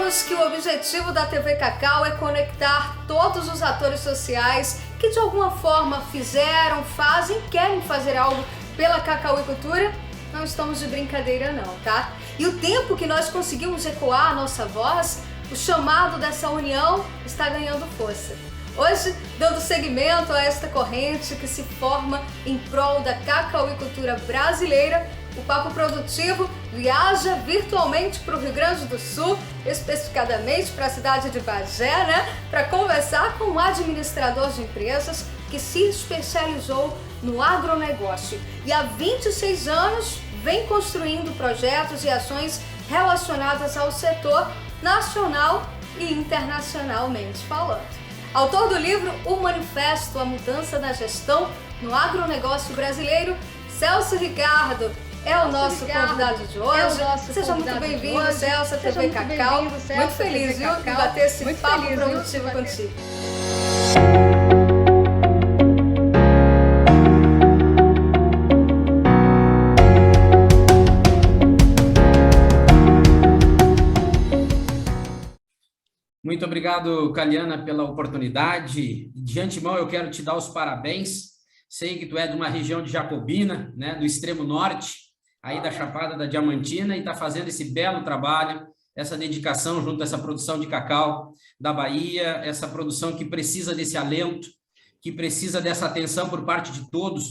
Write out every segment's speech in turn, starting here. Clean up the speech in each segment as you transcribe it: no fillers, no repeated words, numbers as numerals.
sabemos que o objetivo da TV Cacau é conectar todos os atores sociais que de alguma forma fizeram, fazem, querem fazer algo pela cacauicultura. Não estamos de brincadeira não, tá? E o tempo que nós conseguimos ecoar a nossa voz, o chamado dessa união está ganhando força. Hoje, dando seguimento a esta corrente que se forma em prol da cacauicultura brasileira, o Papo Produtivo viaja virtualmente para o Rio Grande do Sul, especificadamente para a cidade de Bagé, para conversar com um administrador de empresas que se especializou no agronegócio e há 26 anos vem construindo projetos e ações relacionadas ao setor nacional e internacionalmente falando. Autor do livro O Manifesto, a Mudança na Gestão no Agronegócio Brasileiro, Celso Ricardo é o nosso convidado de hoje. Seja muito bem-vindo, Celso, à TV Cacau. Muito feliz, viu, de bater esse papo produtivo contigo. Muito obrigado, Caliana, pela oportunidade. De antemão, eu quero te dar os parabéns. Sei que tu é de uma região de Jacobina, do extremo norte, aí da Chapada da Diamantina, e está fazendo esse belo trabalho, essa dedicação junto a essa produção de cacau da Bahia, essa produção que precisa desse alento, que precisa dessa atenção por parte de todos.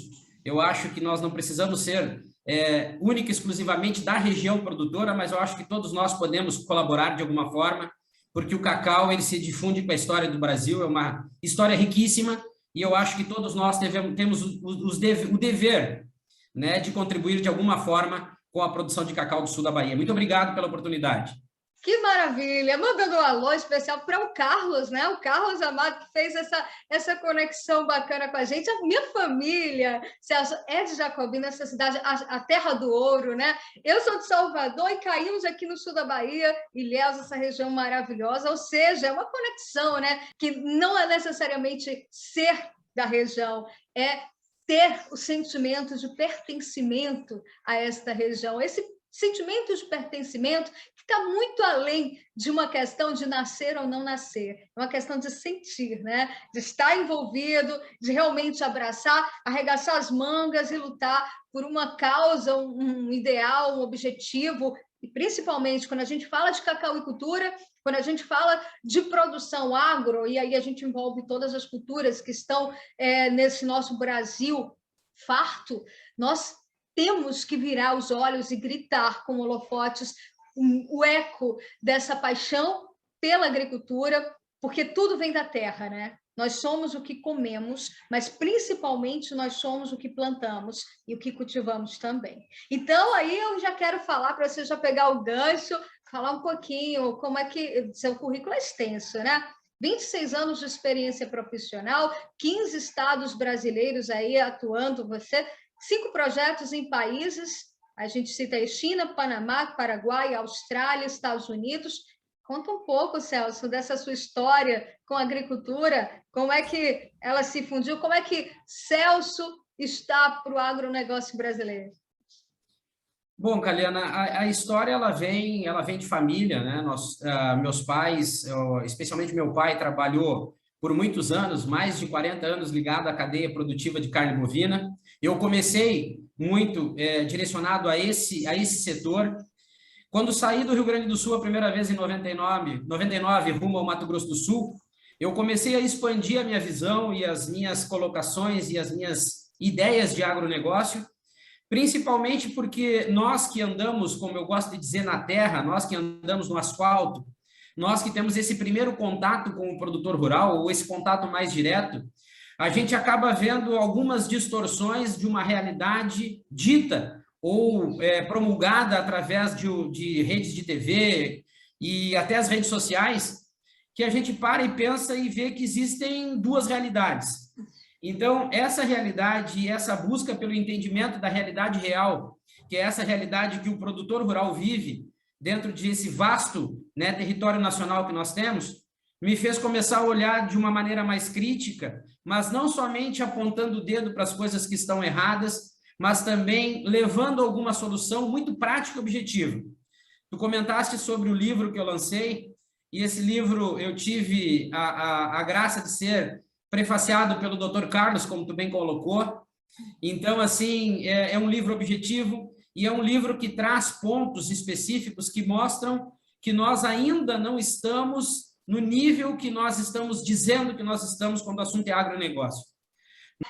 Eu acho que nós não precisamos ser única e exclusivamente da região produtora, mas eu acho que todos nós podemos colaborar de alguma forma, porque o cacau ele se difunde com a história do Brasil, é uma história riquíssima, e eu acho que todos nós temos o dever de contribuir de alguma forma com a produção de cacau do sul da Bahia. Muito obrigado pela oportunidade. Que maravilha! Mandando um alô especial para o Carlos, O Carlos Amado, que fez essa conexão bacana com a gente. A minha família, Celso, é de Jacobina, essa cidade, a terra do ouro, Eu sou de Salvador e caímos aqui no sul da Bahia, Ilhéus, essa região maravilhosa, ou seja, é uma conexão, que não é necessariamente ser da região, é ter o sentimento de pertencimento a esta região. Esse sentimento de pertencimento que está muito além de uma questão de nascer ou não nascer, é uma questão de sentir, de estar envolvido, de realmente abraçar, arregaçar as mangas e lutar por uma causa, um ideal, um objetivo. E principalmente quando a gente fala de cacauicultura, quando a gente fala de produção agro, e aí a gente envolve todas as culturas que estão nesse nosso Brasil farto, nós temos que virar os olhos e gritar com holofotes o eco dessa paixão pela agricultura, porque tudo vem da terra, Nós somos o que comemos, mas principalmente nós somos o que plantamos e o que cultivamos também. Então, aí eu já quero falar para você já pegar o gancho, falar um pouquinho como é que seu currículo é extenso, 26 anos de experiência profissional, 15 estados brasileiros aí atuando, você 5 projetos em países, a gente cita aí China, Panamá, Paraguai, Austrália, Estados Unidos. Conta um pouco, Celso, dessa sua história com a agricultura, como é que ela se fundiu, como é que Celso está para o agronegócio brasileiro? Bom, Caliana, a história ela vem de família, meus pais, especialmente meu pai, trabalhou por muitos anos, mais de 40 anos ligado à cadeia produtiva de carne bovina. Eu comecei muito direcionado a esse setor. Quando saí do Rio Grande do Sul a primeira vez em 99 rumo ao Mato Grosso do Sul, eu comecei a expandir a minha visão e as minhas colocações e as minhas ideias de agronegócio, principalmente porque nós que andamos, como eu gosto de dizer, na terra, nós que andamos no asfalto, nós que temos esse primeiro contato com o produtor rural, ou esse contato mais direto, a gente acaba vendo algumas distorções de uma realidade dita ou promulgada através de redes de TV e até as redes sociais, que a gente para e pensa e vê que existem duas realidades. Então, essa realidade e essa busca pelo entendimento da realidade real, que é essa realidade que o produtor rural vive dentro desse vasto território nacional que nós temos, me fez começar a olhar de uma maneira mais crítica, mas não somente apontando o dedo para as coisas que estão erradas, mas também levando alguma solução muito prática e objetiva. Tu comentaste sobre o livro que eu lancei, e esse livro eu tive a graça de ser prefaciado pelo Dr. Carlos, como tu bem colocou. Então, assim, é um livro objetivo e é um livro que traz pontos específicos que mostram que nós ainda não estamos no nível que nós estamos dizendo que nós estamos quando o assunto é agronegócio.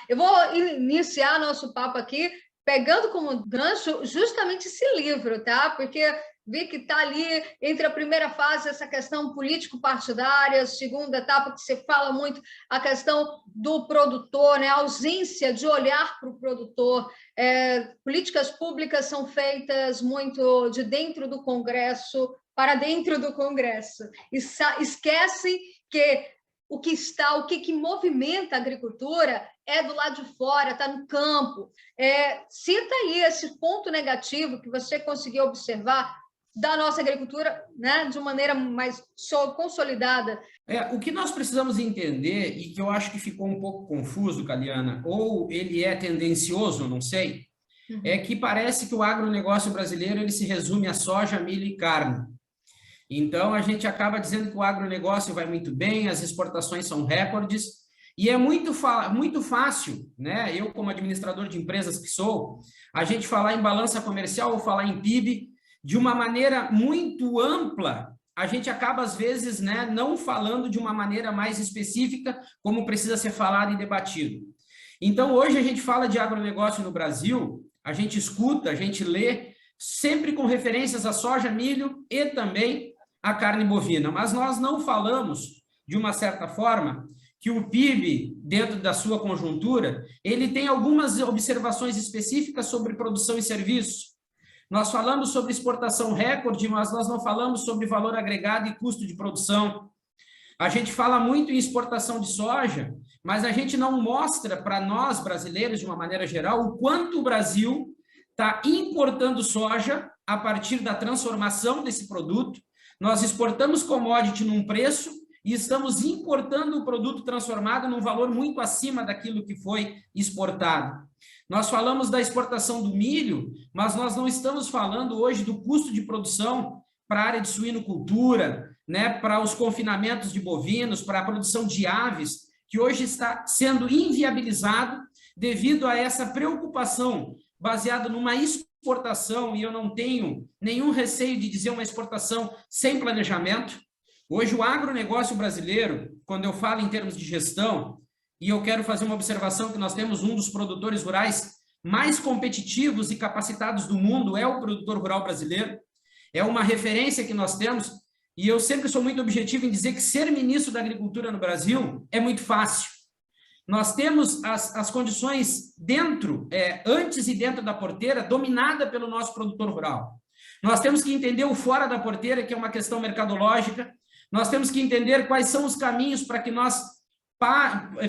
Eu vou iniciar nosso papo aqui pegando como gancho justamente esse livro, tá? Porque vi que está ali entre a primeira fase, essa questão político-partidária, a segunda etapa, que você fala muito, a questão do produtor, né? A ausência de olhar para o produtor. Políticas públicas são feitas muito de dentro do Congresso para dentro do Congresso. Esquece que o que movimenta a agricultura é do lado de fora, está no campo. Cita aí esse ponto negativo que você conseguiu observar da nossa agricultura, né, de uma maneira mais consolidada. O que nós precisamos entender, e que eu acho que ficou um pouco confuso, Caliana, ou ele é tendencioso, não sei, é que parece que o agronegócio brasileiro ele se resume a soja, milho e carne. Então, a gente acaba dizendo que o agronegócio vai muito bem, as exportações são recordes, e é muito fácil, né? Eu, como administrador de empresas que sou, a gente falar em balança comercial ou falar em PIB de uma maneira muito ampla. A gente acaba, às vezes, né, não falando de uma maneira mais específica, como precisa ser falado e debatido. Então, hoje a gente fala de agronegócio no Brasil, a gente escuta, a gente lê, sempre com referências a soja, milho e também a carne bovina, mas nós não falamos, de uma certa forma, que o PIB, dentro da sua conjuntura, ele tem algumas observações específicas sobre produção e serviços. Nós falamos sobre exportação recorde, mas nós não falamos sobre valor agregado e custo de produção. A gente fala muito em exportação de soja, mas a gente não mostra para nós, brasileiros, de uma maneira geral, o quanto o Brasil está importando soja a partir da transformação desse produto. Nós exportamos commodity num preço e estamos importando o produto transformado num valor muito acima daquilo que foi exportado. Nós falamos da exportação do milho, mas nós não estamos falando hoje do custo de produção para a área de suinocultura, né, para os confinamentos de bovinos, para a produção de aves, que hoje está sendo inviabilizado devido a essa preocupação baseada numa exportação, e eu não tenho nenhum receio de dizer uma exportação sem planejamento. Hoje o agronegócio brasileiro, quando eu falo em termos de gestão, e eu quero fazer uma observação que nós temos um dos produtores rurais mais competitivos e capacitados do mundo, é o produtor rural brasileiro, é uma referência que nós temos, e eu sempre sou muito objetivo em dizer que ser ministro da Agricultura no Brasil é muito fácil. Nós temos as condições dentro, antes e dentro da porteira, dominada pelo nosso produtor rural. Nós temos que entender o fora da porteira, que é uma questão mercadológica. Nós temos que entender quais são os caminhos para que nós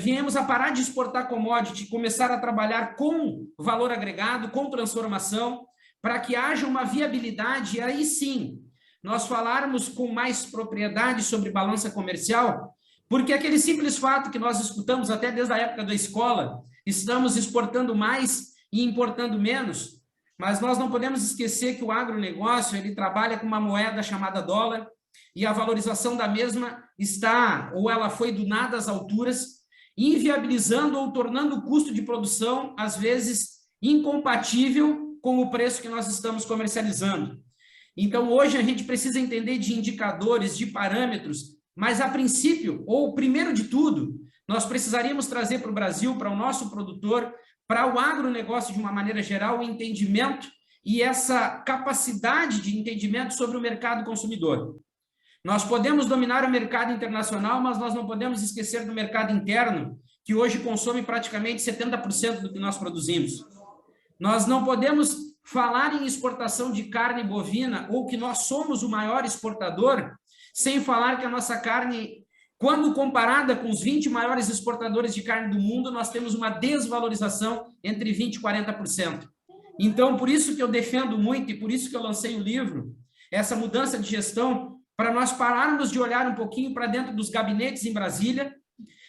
viemos a parar de exportar commodity, começar a trabalhar com valor agregado, com transformação, para que haja uma viabilidade, e aí sim, nós falarmos com mais propriedade sobre balança comercial, porque aquele simples fato que nós escutamos até desde a época da escola, estamos exportando mais e importando menos, mas nós não podemos esquecer que o agronegócio ele trabalha com uma moeda chamada dólar, e a valorização da mesma está, ou ela foi do nada às alturas, inviabilizando ou tornando o custo de produção, às vezes, incompatível com o preço que nós estamos comercializando. Então, hoje a gente precisa entender de indicadores, de parâmetros, mas, a princípio, ou primeiro de tudo, nós precisaríamos trazer para o Brasil, para o nosso produtor, para o agronegócio de uma maneira geral, o entendimento e essa capacidade de entendimento sobre o mercado consumidor. Nós podemos dominar o mercado internacional, mas nós não podemos esquecer do mercado interno, que hoje consome praticamente 70% do que nós produzimos. Nós não podemos falar em exportação de carne bovina, ou que nós somos o maior exportador, sem falar que a nossa carne, quando comparada com os 20 maiores exportadores de carne do mundo, nós temos uma desvalorização entre 20% e 40%. Então, por isso que eu defendo muito, e por isso que eu lancei o livro, essa mudança de gestão, para nós pararmos de olhar um pouquinho para dentro dos gabinetes em Brasília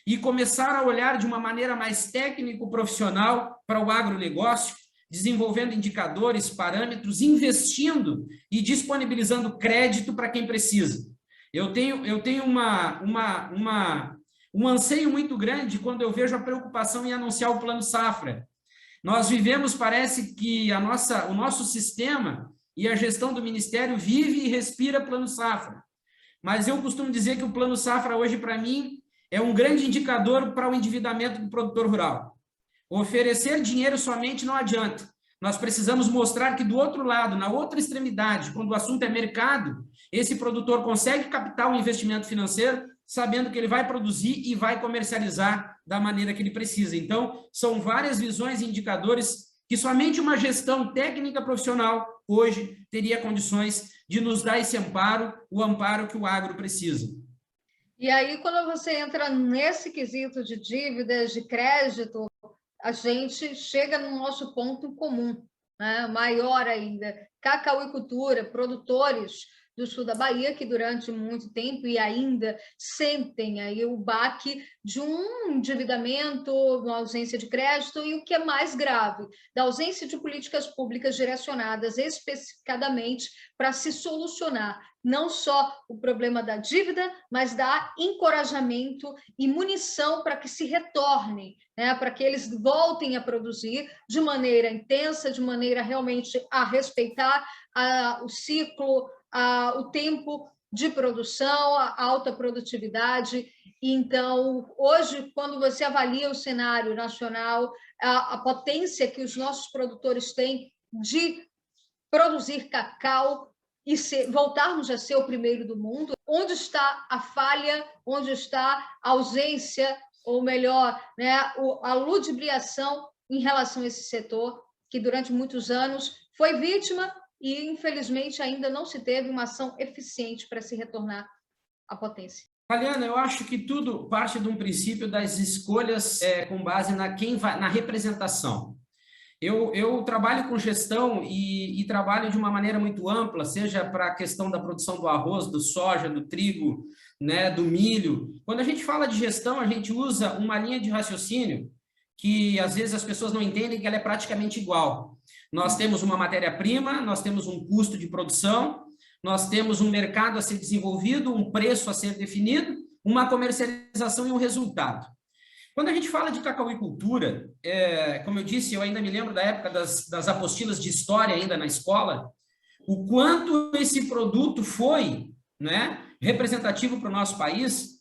e começar a olhar de uma maneira mais técnico-profissional para o agronegócio, desenvolvendo indicadores, parâmetros, investindo e disponibilizando crédito para quem precisa. eu tenho um anseio muito grande quando eu vejo a preocupação em anunciar o Plano Safra. Nós vivemos, parece que o nosso sistema e a gestão do Ministério vive e respira Plano Safra. Mas eu costumo dizer que o Plano Safra hoje, para mim, é um grande indicador para o endividamento do produtor rural. Oferecer dinheiro somente não adianta. Nós precisamos mostrar que do outro lado, na outra extremidade, quando o assunto é mercado, esse produtor consegue captar um investimento financeiro, sabendo que ele vai produzir e vai comercializar da maneira que ele precisa. Então, são várias visões e indicadores que somente uma gestão técnica profissional hoje teria condições de nos dar esse amparo, o amparo que o agro precisa. E aí, quando você entra nesse quesito de dívidas, de crédito, a gente chega no nosso ponto comum, né? Maior ainda, cacauicultura, produtores do sul da Bahia, que durante muito tempo e ainda sentem aí o baque de um endividamento, uma ausência de crédito e o que é mais grave, da ausência de políticas públicas direcionadas especificadamente para se solucionar não só o problema da dívida, mas dar encorajamento e munição para que se retornem, né, para que eles voltem a produzir de maneira intensa, de maneira realmente a respeitar o ciclo, o tempo de produção, a alta produtividade. Então, hoje, quando você avalia o cenário nacional, a potência que os nossos produtores têm de produzir cacau e voltarmos a ser o primeiro do mundo, onde está a falha, onde está a ausência, ou melhor, né, a ludibriação em relação a esse setor, que durante muitos anos foi vítima e, infelizmente, ainda não se teve uma ação eficiente para se retornar à potência. Kaliana, eu acho que tudo parte de um princípio das escolhas com base na representação. Eu trabalho com gestão e trabalho de uma maneira muito ampla, seja para a questão da produção do arroz, do soja, do trigo, né, do milho. Quando a gente fala de gestão, a gente usa uma linha de raciocínio que às vezes as pessoas não entendem que ela é praticamente igual. Nós temos uma matéria-prima, nós temos um custo de produção, nós temos um mercado a ser desenvolvido, um preço a ser definido, uma comercialização e um resultado. Quando a gente fala de cacauicultura, como eu disse, eu ainda me lembro da época das apostilas de história ainda na escola, o quanto esse produto foi, né, representativo para o nosso país.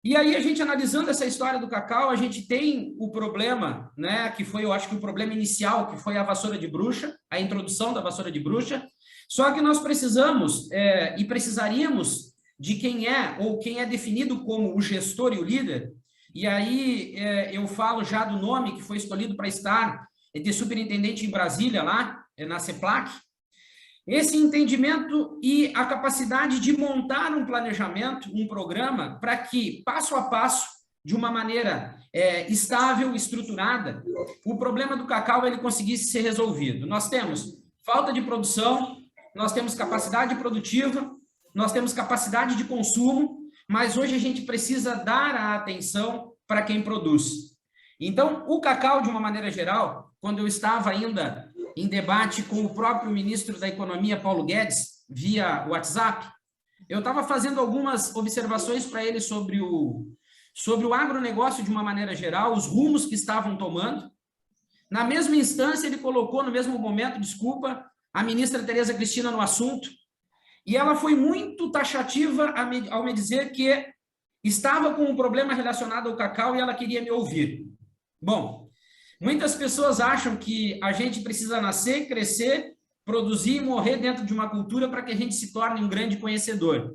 E aí, a gente analisando essa história do cacau, a gente tem o problema, né, que foi, eu acho que o problema inicial, que foi a vassoura de bruxa, a introdução da vassoura de bruxa, só que nós precisamos e precisaríamos de quem é definido como o gestor e o líder. E aí eu falo já do nome que foi escolhido para estar de superintendente em Brasília, lá na CEPLAC. Esse entendimento e a capacidade de montar um planejamento, um programa, para que, passo a passo, de uma maneira estável, estruturada, o problema do cacau ele conseguisse ser resolvido. Nós temos falta de produção, nós temos capacidade produtiva, nós temos capacidade de consumo, mas hoje a gente precisa dar a atenção para quem produz. Então, o cacau, de uma maneira geral, quando eu estava ainda em debate com o próprio ministro da Economia, Paulo Guedes, via WhatsApp, eu estava fazendo algumas observações para ele sobre o agronegócio de uma maneira geral, os rumos que estavam tomando. Na mesma instância, ele colocou, no mesmo momento, desculpa, a ministra Tereza Cristina no assunto, e ela foi muito taxativa ao me dizer que estava com um problema relacionado ao cacau e ela queria me ouvir. Bom, muitas pessoas acham que a gente precisa nascer, crescer, produzir e morrer dentro de uma cultura para que a gente se torne um grande conhecedor.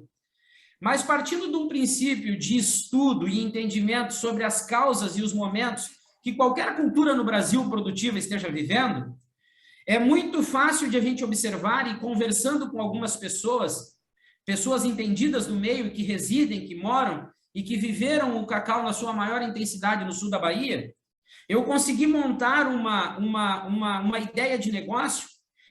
Mas partindo de um princípio de estudo e entendimento sobre as causas e os momentos que qualquer cultura no Brasil produtiva esteja vivendo, é muito fácil de a gente observar e conversando com algumas pessoas entendidas no meio, que residem, que moram e que viveram o cacau na sua maior intensidade no sul da Bahia, eu consegui montar uma ideia de negócio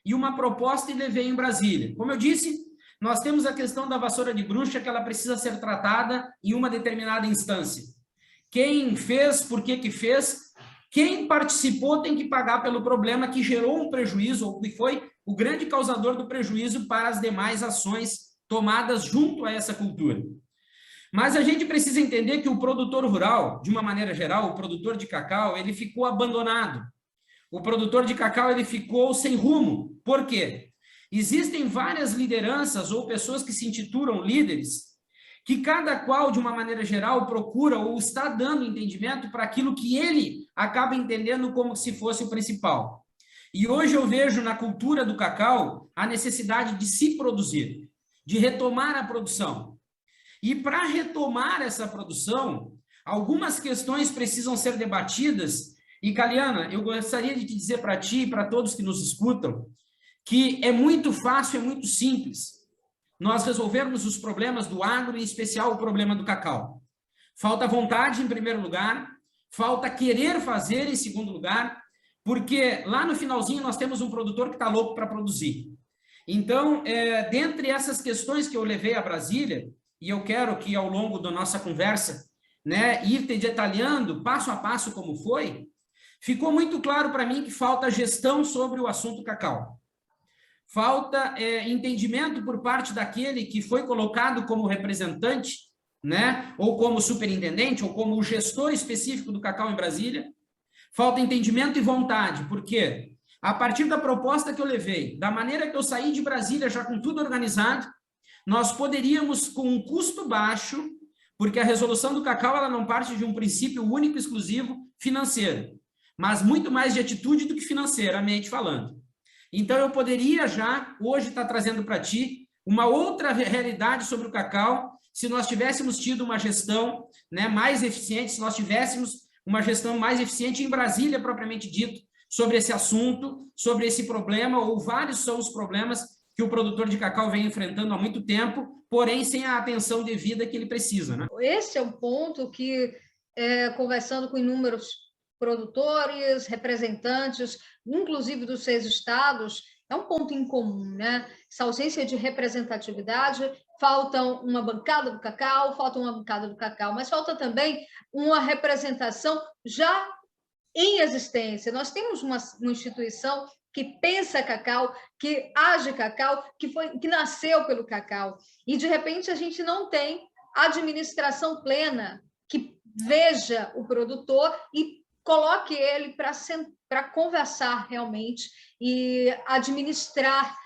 e uma proposta e levei em Brasília. Como eu disse, nós temos a questão da vassoura de bruxa, que ela precisa ser tratada em uma determinada instância. Quem fez, por que fez, quem participou tem que pagar pelo problema que gerou um prejuízo, ou que foi o grande causador do prejuízo para as demais ações tomadas junto a essa cultura. Mas a gente precisa entender que o produtor rural, de uma maneira geral, o produtor de cacau, ele ficou abandonado. O produtor de cacau, ele ficou sem rumo. Por quê? Existem várias lideranças ou pessoas que se intitulam líderes, que cada qual, de uma maneira geral, procura ou está dando entendimento para aquilo que ele acaba entendendo como se fosse o principal. E hoje eu vejo na cultura do cacau a necessidade de se produzir, de retomar a produção. E para retomar essa produção, algumas questões precisam ser debatidas. E, Kaliana, eu gostaria de te dizer para ti e para todos que nos escutam, que é muito fácil, é muito simples nós resolvermos os problemas do agro, em especial o problema do cacau. Falta vontade, em primeiro lugar, falta querer fazer, em segundo lugar, porque lá no finalzinho nós temos um produtor que está louco para produzir. Então, dentre essas questões que eu levei a Brasília, e eu quero que ao longo da nossa conversa, né, ir te detalhando passo a passo como foi, ficou muito claro para mim que falta gestão sobre o assunto cacau. Falta entendimento por parte daquele que foi colocado como representante, né, ou como superintendente, ou como gestor específico do cacau em Brasília. Falta entendimento e vontade, porque a partir da proposta que eu levei, da maneira que eu saí de Brasília já com tudo organizado, nós poderíamos, com um custo baixo, porque a resolução do cacau ela não parte de um princípio único, exclusivo, financeiro, mas muito mais de atitude do que financeiramente falando. Então, eu poderia já, hoje, estar trazendo para ti uma outra realidade sobre o cacau, se nós tivéssemos tido uma gestão, né, mais eficiente, se nós tivéssemos uma gestão mais eficiente em Brasília, propriamente dito, sobre esse assunto, sobre esse problema, ou vários são os problemas que o produtor de cacau vem enfrentando há muito tempo, porém sem a atenção devida que ele precisa, né? Esse é um ponto que, conversando com inúmeros produtores, representantes, inclusive dos 6 estados, é um ponto em comum, né? Essa ausência de representatividade, falta uma bancada do cacau, mas falta também uma representação já em existência. Nós temos uma instituição que pensa cacau, que age cacau, que nasceu pelo cacau. E, de repente, a gente não tem administração plena que veja o produtor e coloque ele para conversar realmente e administrar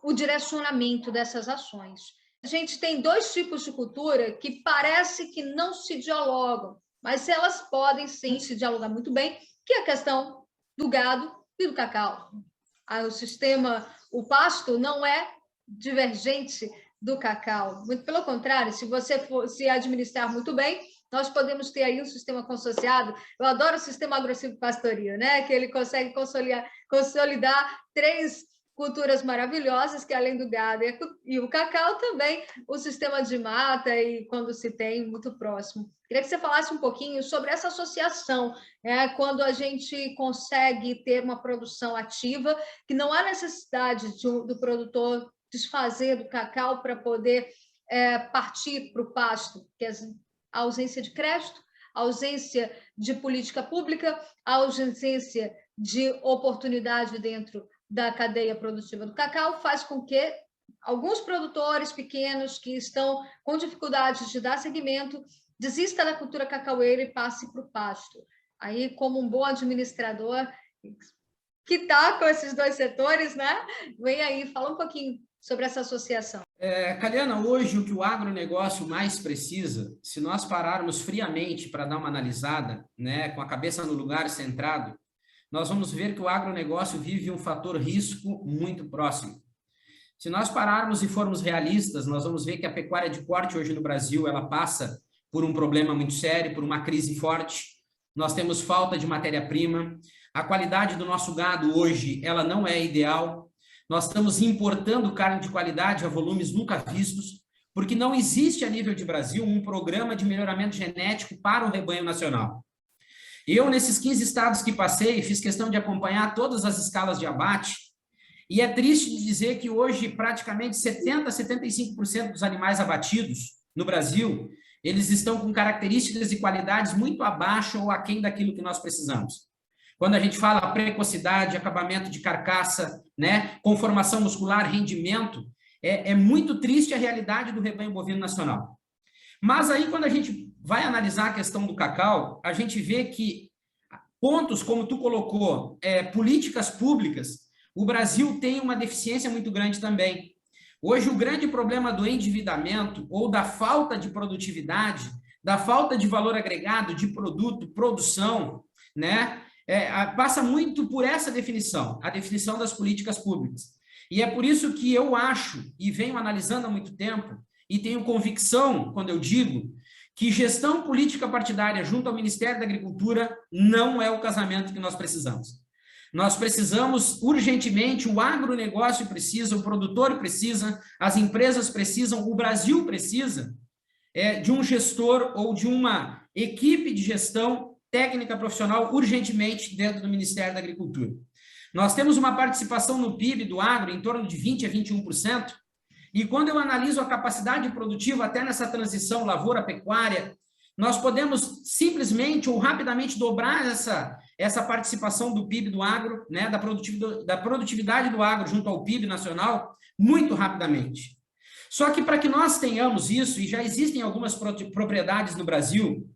o direcionamento dessas ações. A gente tem 2 tipos de cultura que parece que não se dialogam, mas elas podem sim se dialogar muito bem, que é a questão do gado e do cacau. O pasto não é divergente do cacau, muito pelo contrário, se você se administrar muito bem, nós podemos ter aí um sistema consorciado. Eu adoro o sistema agro-silvopastoril, né? Que ele consegue consolidar 3 culturas maravilhosas, que além do gado e o cacau, também o sistema de mata, e quando se tem muito próximo. Queria que você falasse um pouquinho sobre essa associação, né? Quando a gente consegue ter uma produção ativa, que não há necessidade do produtor desfazer do cacau para poder partir para o pasto, que a ausência de crédito, a ausência de política pública, a ausência de oportunidade dentro da cadeia produtiva do cacau faz com que alguns produtores pequenos que estão com dificuldades de dar seguimento desista da cultura cacaueira e passe para o pasto. Aí, como um bom administrador que está com esses 2 setores, né? Vem aí, fala um pouquinho sobre essa associação. Kaliana, hoje o que o agronegócio mais precisa, se nós pararmos friamente para dar uma analisada, né, com a cabeça no lugar centrado, nós vamos ver que o agronegócio vive um fator risco muito próximo. Se nós pararmos e formos realistas, nós vamos ver que a pecuária de corte hoje no Brasil, ela passa por um problema muito sério, por uma crise forte. Nós temos falta de matéria-prima, a qualidade do nosso gado hoje, ela não é ideal. Nós estamos importando carne de qualidade a volumes nunca vistos, porque não existe a nível de Brasil um programa de melhoramento genético para o rebanho nacional. Eu, nesses 15 estados que passei, fiz questão de acompanhar todas as escalas de abate, e é triste de dizer que hoje praticamente 70% a 75% dos animais abatidos no Brasil, eles estão com características e qualidades muito abaixo ou aquém daquilo que nós precisamos. Quando a gente fala precocidade, acabamento de carcaça, né, conformação muscular, rendimento, é muito triste a realidade do rebanho bovino nacional. Mas aí, quando a gente vai analisar a questão do cacau, a gente vê que pontos, como tu colocou, políticas públicas, o Brasil tem uma deficiência muito grande também. Hoje, o grande problema do endividamento ou da falta de produtividade, da falta de valor agregado, de produto, produção, né, passa muito por essa definição, a definição das políticas públicas. E é por isso que eu acho, e venho analisando há muito tempo, e tenho convicção, quando eu digo, que gestão política partidária junto ao Ministério da Agricultura não é o casamento que nós precisamos. Nós precisamos urgentemente, o agronegócio precisa, o produtor precisa, as empresas precisam, o Brasil precisa de um gestor ou de uma equipe de gestão técnica profissional urgentemente dentro do Ministério da Agricultura. Nós temos uma participação no PIB do agro em torno de 20% a 21%, e quando eu analiso a capacidade produtiva até nessa transição lavoura-pecuária, nós podemos simplesmente ou rapidamente dobrar essa participação do PIB do agro, né, da produtividade do agro junto ao PIB nacional, muito rapidamente. Só que para que nós tenhamos isso, e já existem algumas propriedades no Brasil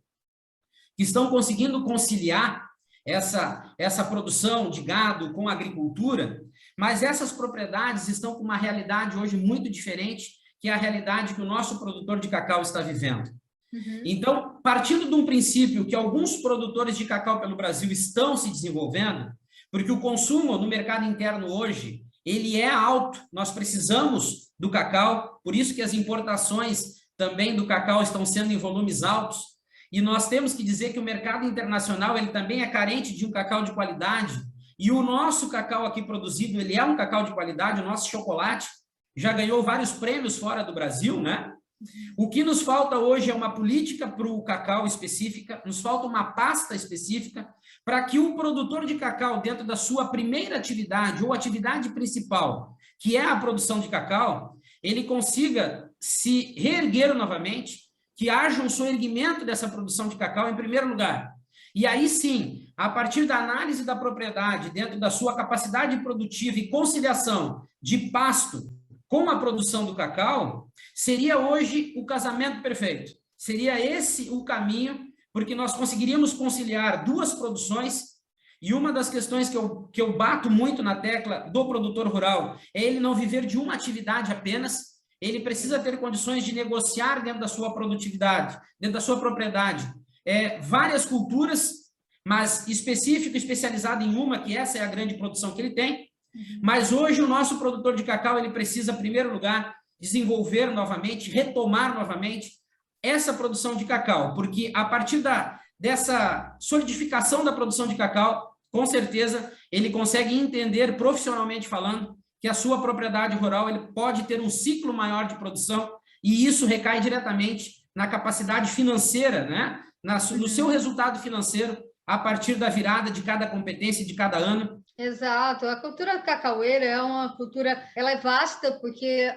que estão conseguindo conciliar essa produção de gado com a agricultura, mas essas propriedades estão com uma realidade hoje muito diferente, que é a realidade que o nosso produtor de cacau está vivendo. Uhum. Então, partindo de um princípio que alguns produtores de cacau pelo Brasil estão se desenvolvendo, porque o consumo no mercado interno hoje, ele é alto, nós precisamos do cacau, por isso que as importações também do cacau estão sendo em volumes altos, e nós temos que dizer que o mercado internacional, ele também é carente de um cacau de qualidade, e o nosso cacau aqui produzido, ele é um cacau de qualidade, o nosso chocolate já ganhou vários prêmios fora do Brasil, né? O que nos falta hoje é uma política para o cacau específica, nos falta uma pasta específica para que o produtor de cacau, dentro da sua primeira atividade ou atividade principal, que é a produção de cacau, ele consiga se reerguer novamente, que haja um soerguimento dessa produção de cacau em primeiro lugar. E aí sim, a partir da análise da propriedade, dentro da sua capacidade produtiva e conciliação de pasto com a produção do cacau, seria hoje o casamento perfeito. Seria esse o caminho, porque nós conseguiríamos conciliar duas produções, e uma das questões que eu bato muito na tecla do produtor rural é ele não viver de uma atividade apenas, ele precisa ter condições de negociar dentro da sua produtividade, dentro da sua propriedade, várias culturas, mas especializado em uma, que essa é a grande produção que ele tem. Mas hoje o nosso produtor de cacau, ele precisa, em primeiro lugar, desenvolver novamente, retomar novamente essa produção de cacau, porque a partir dessa solidificação da produção de cacau, com certeza, ele consegue entender, profissionalmente falando, que a sua propriedade rural ele pode ter um ciclo maior de produção, e isso recai diretamente na capacidade financeira, né? No seu resultado financeiro, a partir da virada de cada competência de cada ano. Exato, a cultura cacaueira é uma cultura, ela é vasta, porque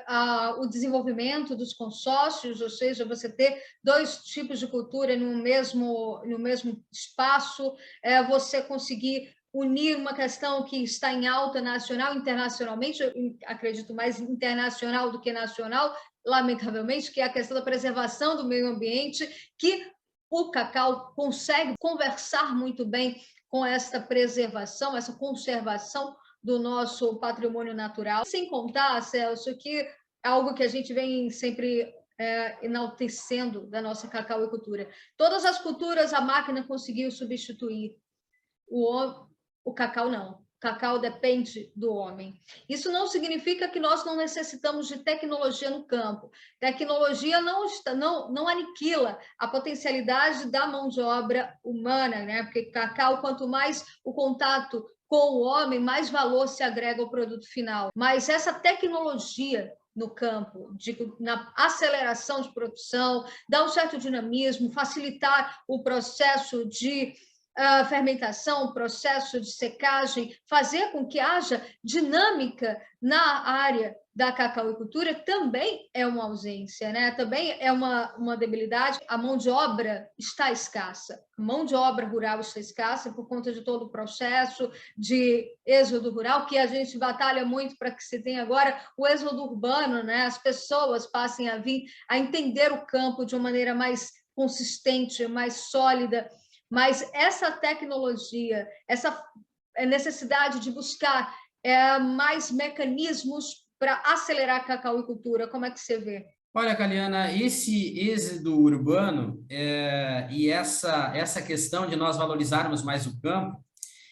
o desenvolvimento dos consórcios, ou seja, você ter dois tipos de cultura no mesmo espaço, você conseguir unir uma questão que está em alta nacional, internacionalmente, eu acredito mais internacional do que nacional, lamentavelmente, que é a questão da preservação do meio ambiente, que o cacau consegue conversar muito bem com essa preservação, essa conservação do nosso patrimônio natural. Sem contar, Celso, que é algo que a gente vem sempre enaltecendo da nossa cacauicultura. Todas as culturas a máquina conseguiu substituir, o cacau não. O cacau depende do homem. Isso não significa que nós não necessitamos de tecnologia no campo. Tecnologia não aniquila a potencialidade da mão de obra humana, né? Porque cacau, quanto mais o contato com o homem, mais valor se agrega ao produto final. Mas essa tecnologia no campo, na aceleração de produção, dá um certo dinamismo, facilitar o processo de fermentação, processo de secagem, fazer com que haja dinâmica na área da cacauicultura também é uma ausência, né? Também é uma debilidade. A mão de obra está escassa. A mão de obra rural está escassa por conta de todo o processo de êxodo rural, que a gente batalha muito para que se tenha agora o êxodo urbano, né? As pessoas passem a vir a entender o campo de uma maneira mais consistente, mais sólida. Mas essa tecnologia, essa necessidade de buscar mais mecanismos para acelerar a cacauicultura, como é que você vê? Olha, Caliana, esse êxodo urbano e essa questão de nós valorizarmos mais o campo,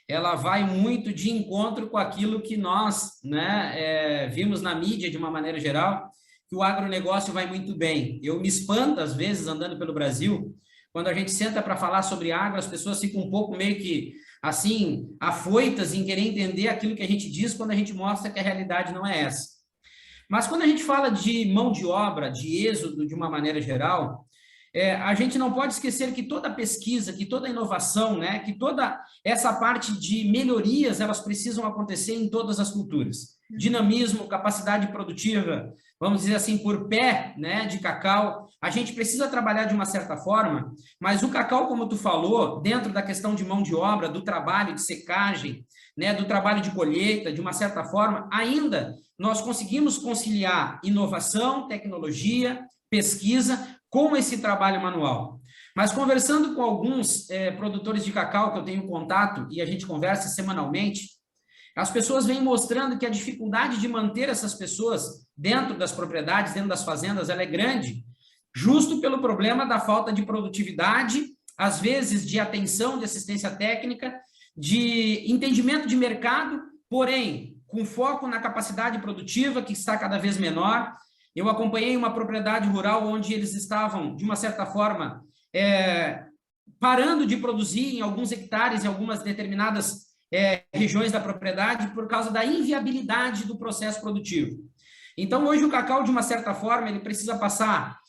ela vai muito de encontro com aquilo que nós, né, vimos na mídia de uma maneira geral, que o agronegócio vai muito bem. Eu me espanto, às vezes, andando pelo Brasil, quando a gente senta para falar sobre agro, as pessoas ficam um pouco meio que, assim, afoitas em querer entender aquilo que a gente diz quando a gente mostra que a realidade não é essa. Mas quando a gente fala de mão de obra, de êxodo de uma maneira geral, a gente não pode esquecer que toda pesquisa, que toda inovação, né, que toda essa parte de melhorias, elas precisam acontecer em todas as culturas. Dinamismo, capacidade produtiva, vamos dizer assim, por pé, né, de cacau. A gente precisa trabalhar de uma certa forma, mas o cacau, como tu falou, dentro da questão de mão de obra, do trabalho de secagem, né, do trabalho de colheita, de uma certa forma, ainda nós conseguimos conciliar inovação, tecnologia, pesquisa, com esse trabalho manual. Mas conversando com alguns produtores de cacau que eu tenho contato e a gente conversa semanalmente, as pessoas vêm mostrando que a dificuldade de manter essas pessoas dentro das propriedades, dentro das fazendas, ela é grande, justo pelo problema da falta de produtividade, às vezes de atenção, de assistência técnica, de entendimento de mercado, porém, com foco na capacidade produtiva, que está cada vez menor. Eu acompanhei uma propriedade rural onde eles estavam, de uma certa forma, parando de produzir em alguns hectares, em algumas determinadas regiões da propriedade, por causa da inviabilidade do processo produtivo. Então, hoje o cacau, de uma certa forma, ele precisa passar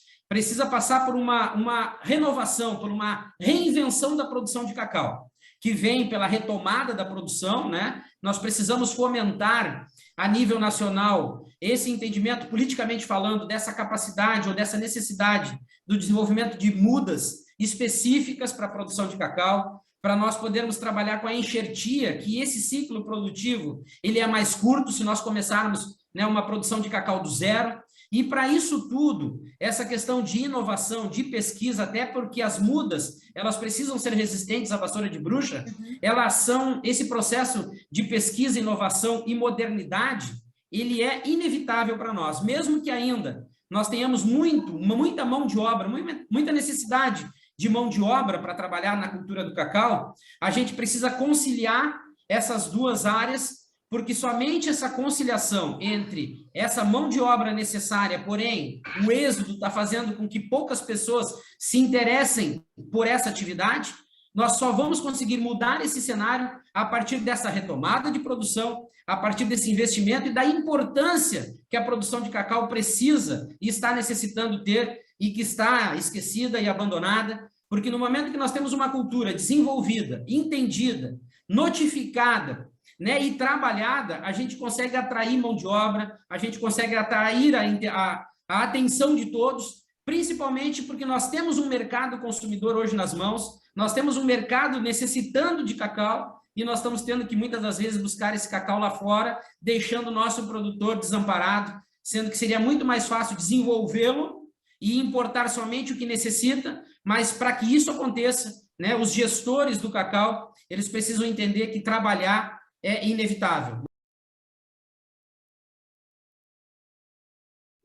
por uma renovação, por uma reinvenção da produção de cacau, que vem pela retomada da produção, né? Nós precisamos fomentar a nível nacional esse entendimento, politicamente falando, dessa capacidade ou dessa necessidade do desenvolvimento de mudas específicas para a produção de cacau, para nós podermos trabalhar com a enxertia, que esse ciclo produtivo ele é mais curto se nós começarmos, né, uma produção de cacau do zero. E para isso tudo, essa questão de inovação, de pesquisa, até porque as mudas, elas precisam ser resistentes à vassoura de bruxa, elas são, esse processo de pesquisa, inovação e modernidade, ele é inevitável para nós, mesmo que ainda nós tenhamos muita mão de obra, muita necessidade de mão de obra para trabalhar na cultura do cacau, a gente precisa conciliar essas duas áreas, porque somente essa conciliação entre essa mão de obra necessária, porém, o êxodo está fazendo com que poucas pessoas se interessem por essa atividade, nós só vamos conseguir mudar esse cenário a partir dessa retomada de produção, a partir desse investimento e da importância que a produção de cacau precisa e está necessitando ter e que está esquecida e abandonada, porque no momento que nós temos uma cultura desenvolvida, entendida, notificada, né, e trabalhada, a gente consegue atrair mão de obra, a gente consegue atrair a atenção de todos, principalmente porque nós temos um mercado consumidor hoje nas mãos, nós temos um mercado necessitando de cacau e nós estamos tendo que muitas das vezes buscar esse cacau lá fora, deixando o nosso produtor desamparado, sendo que seria muito mais fácil desenvolvê-lo e importar somente o que necessita, mas para que isso aconteça, né, os gestores do cacau, eles precisam entender que trabalhar é inevitável.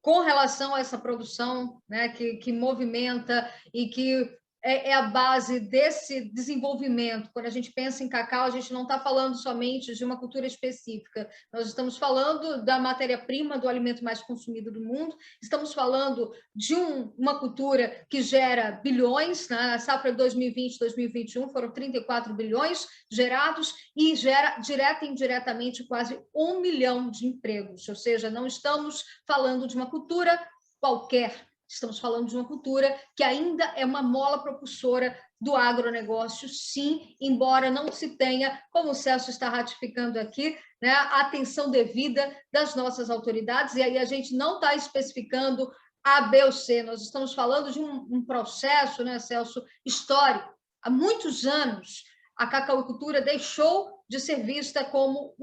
Com relação a essa produção, né, que movimenta e que é a base desse desenvolvimento. Quando a gente pensa em cacau, a gente não está falando somente de uma cultura específica, nós estamos falando da matéria-prima do alimento mais consumido do mundo, estamos falando de uma cultura que gera bilhões, né? Na safra 2020-2021 foram 34 bilhões gerados e gera direta e indiretamente quase 1 milhão de empregos, ou seja, não estamos falando de uma cultura qualquer, estamos falando de uma cultura que ainda é uma mola propulsora do agronegócio, sim, embora não se tenha, como o Celso está ratificando aqui, né, a atenção devida das nossas autoridades, e aí a gente não está especificando A, B ou C, nós estamos falando de um processo, né, Celso, histórico. Há muitos anos, a cacauicultura deixou de ser vista como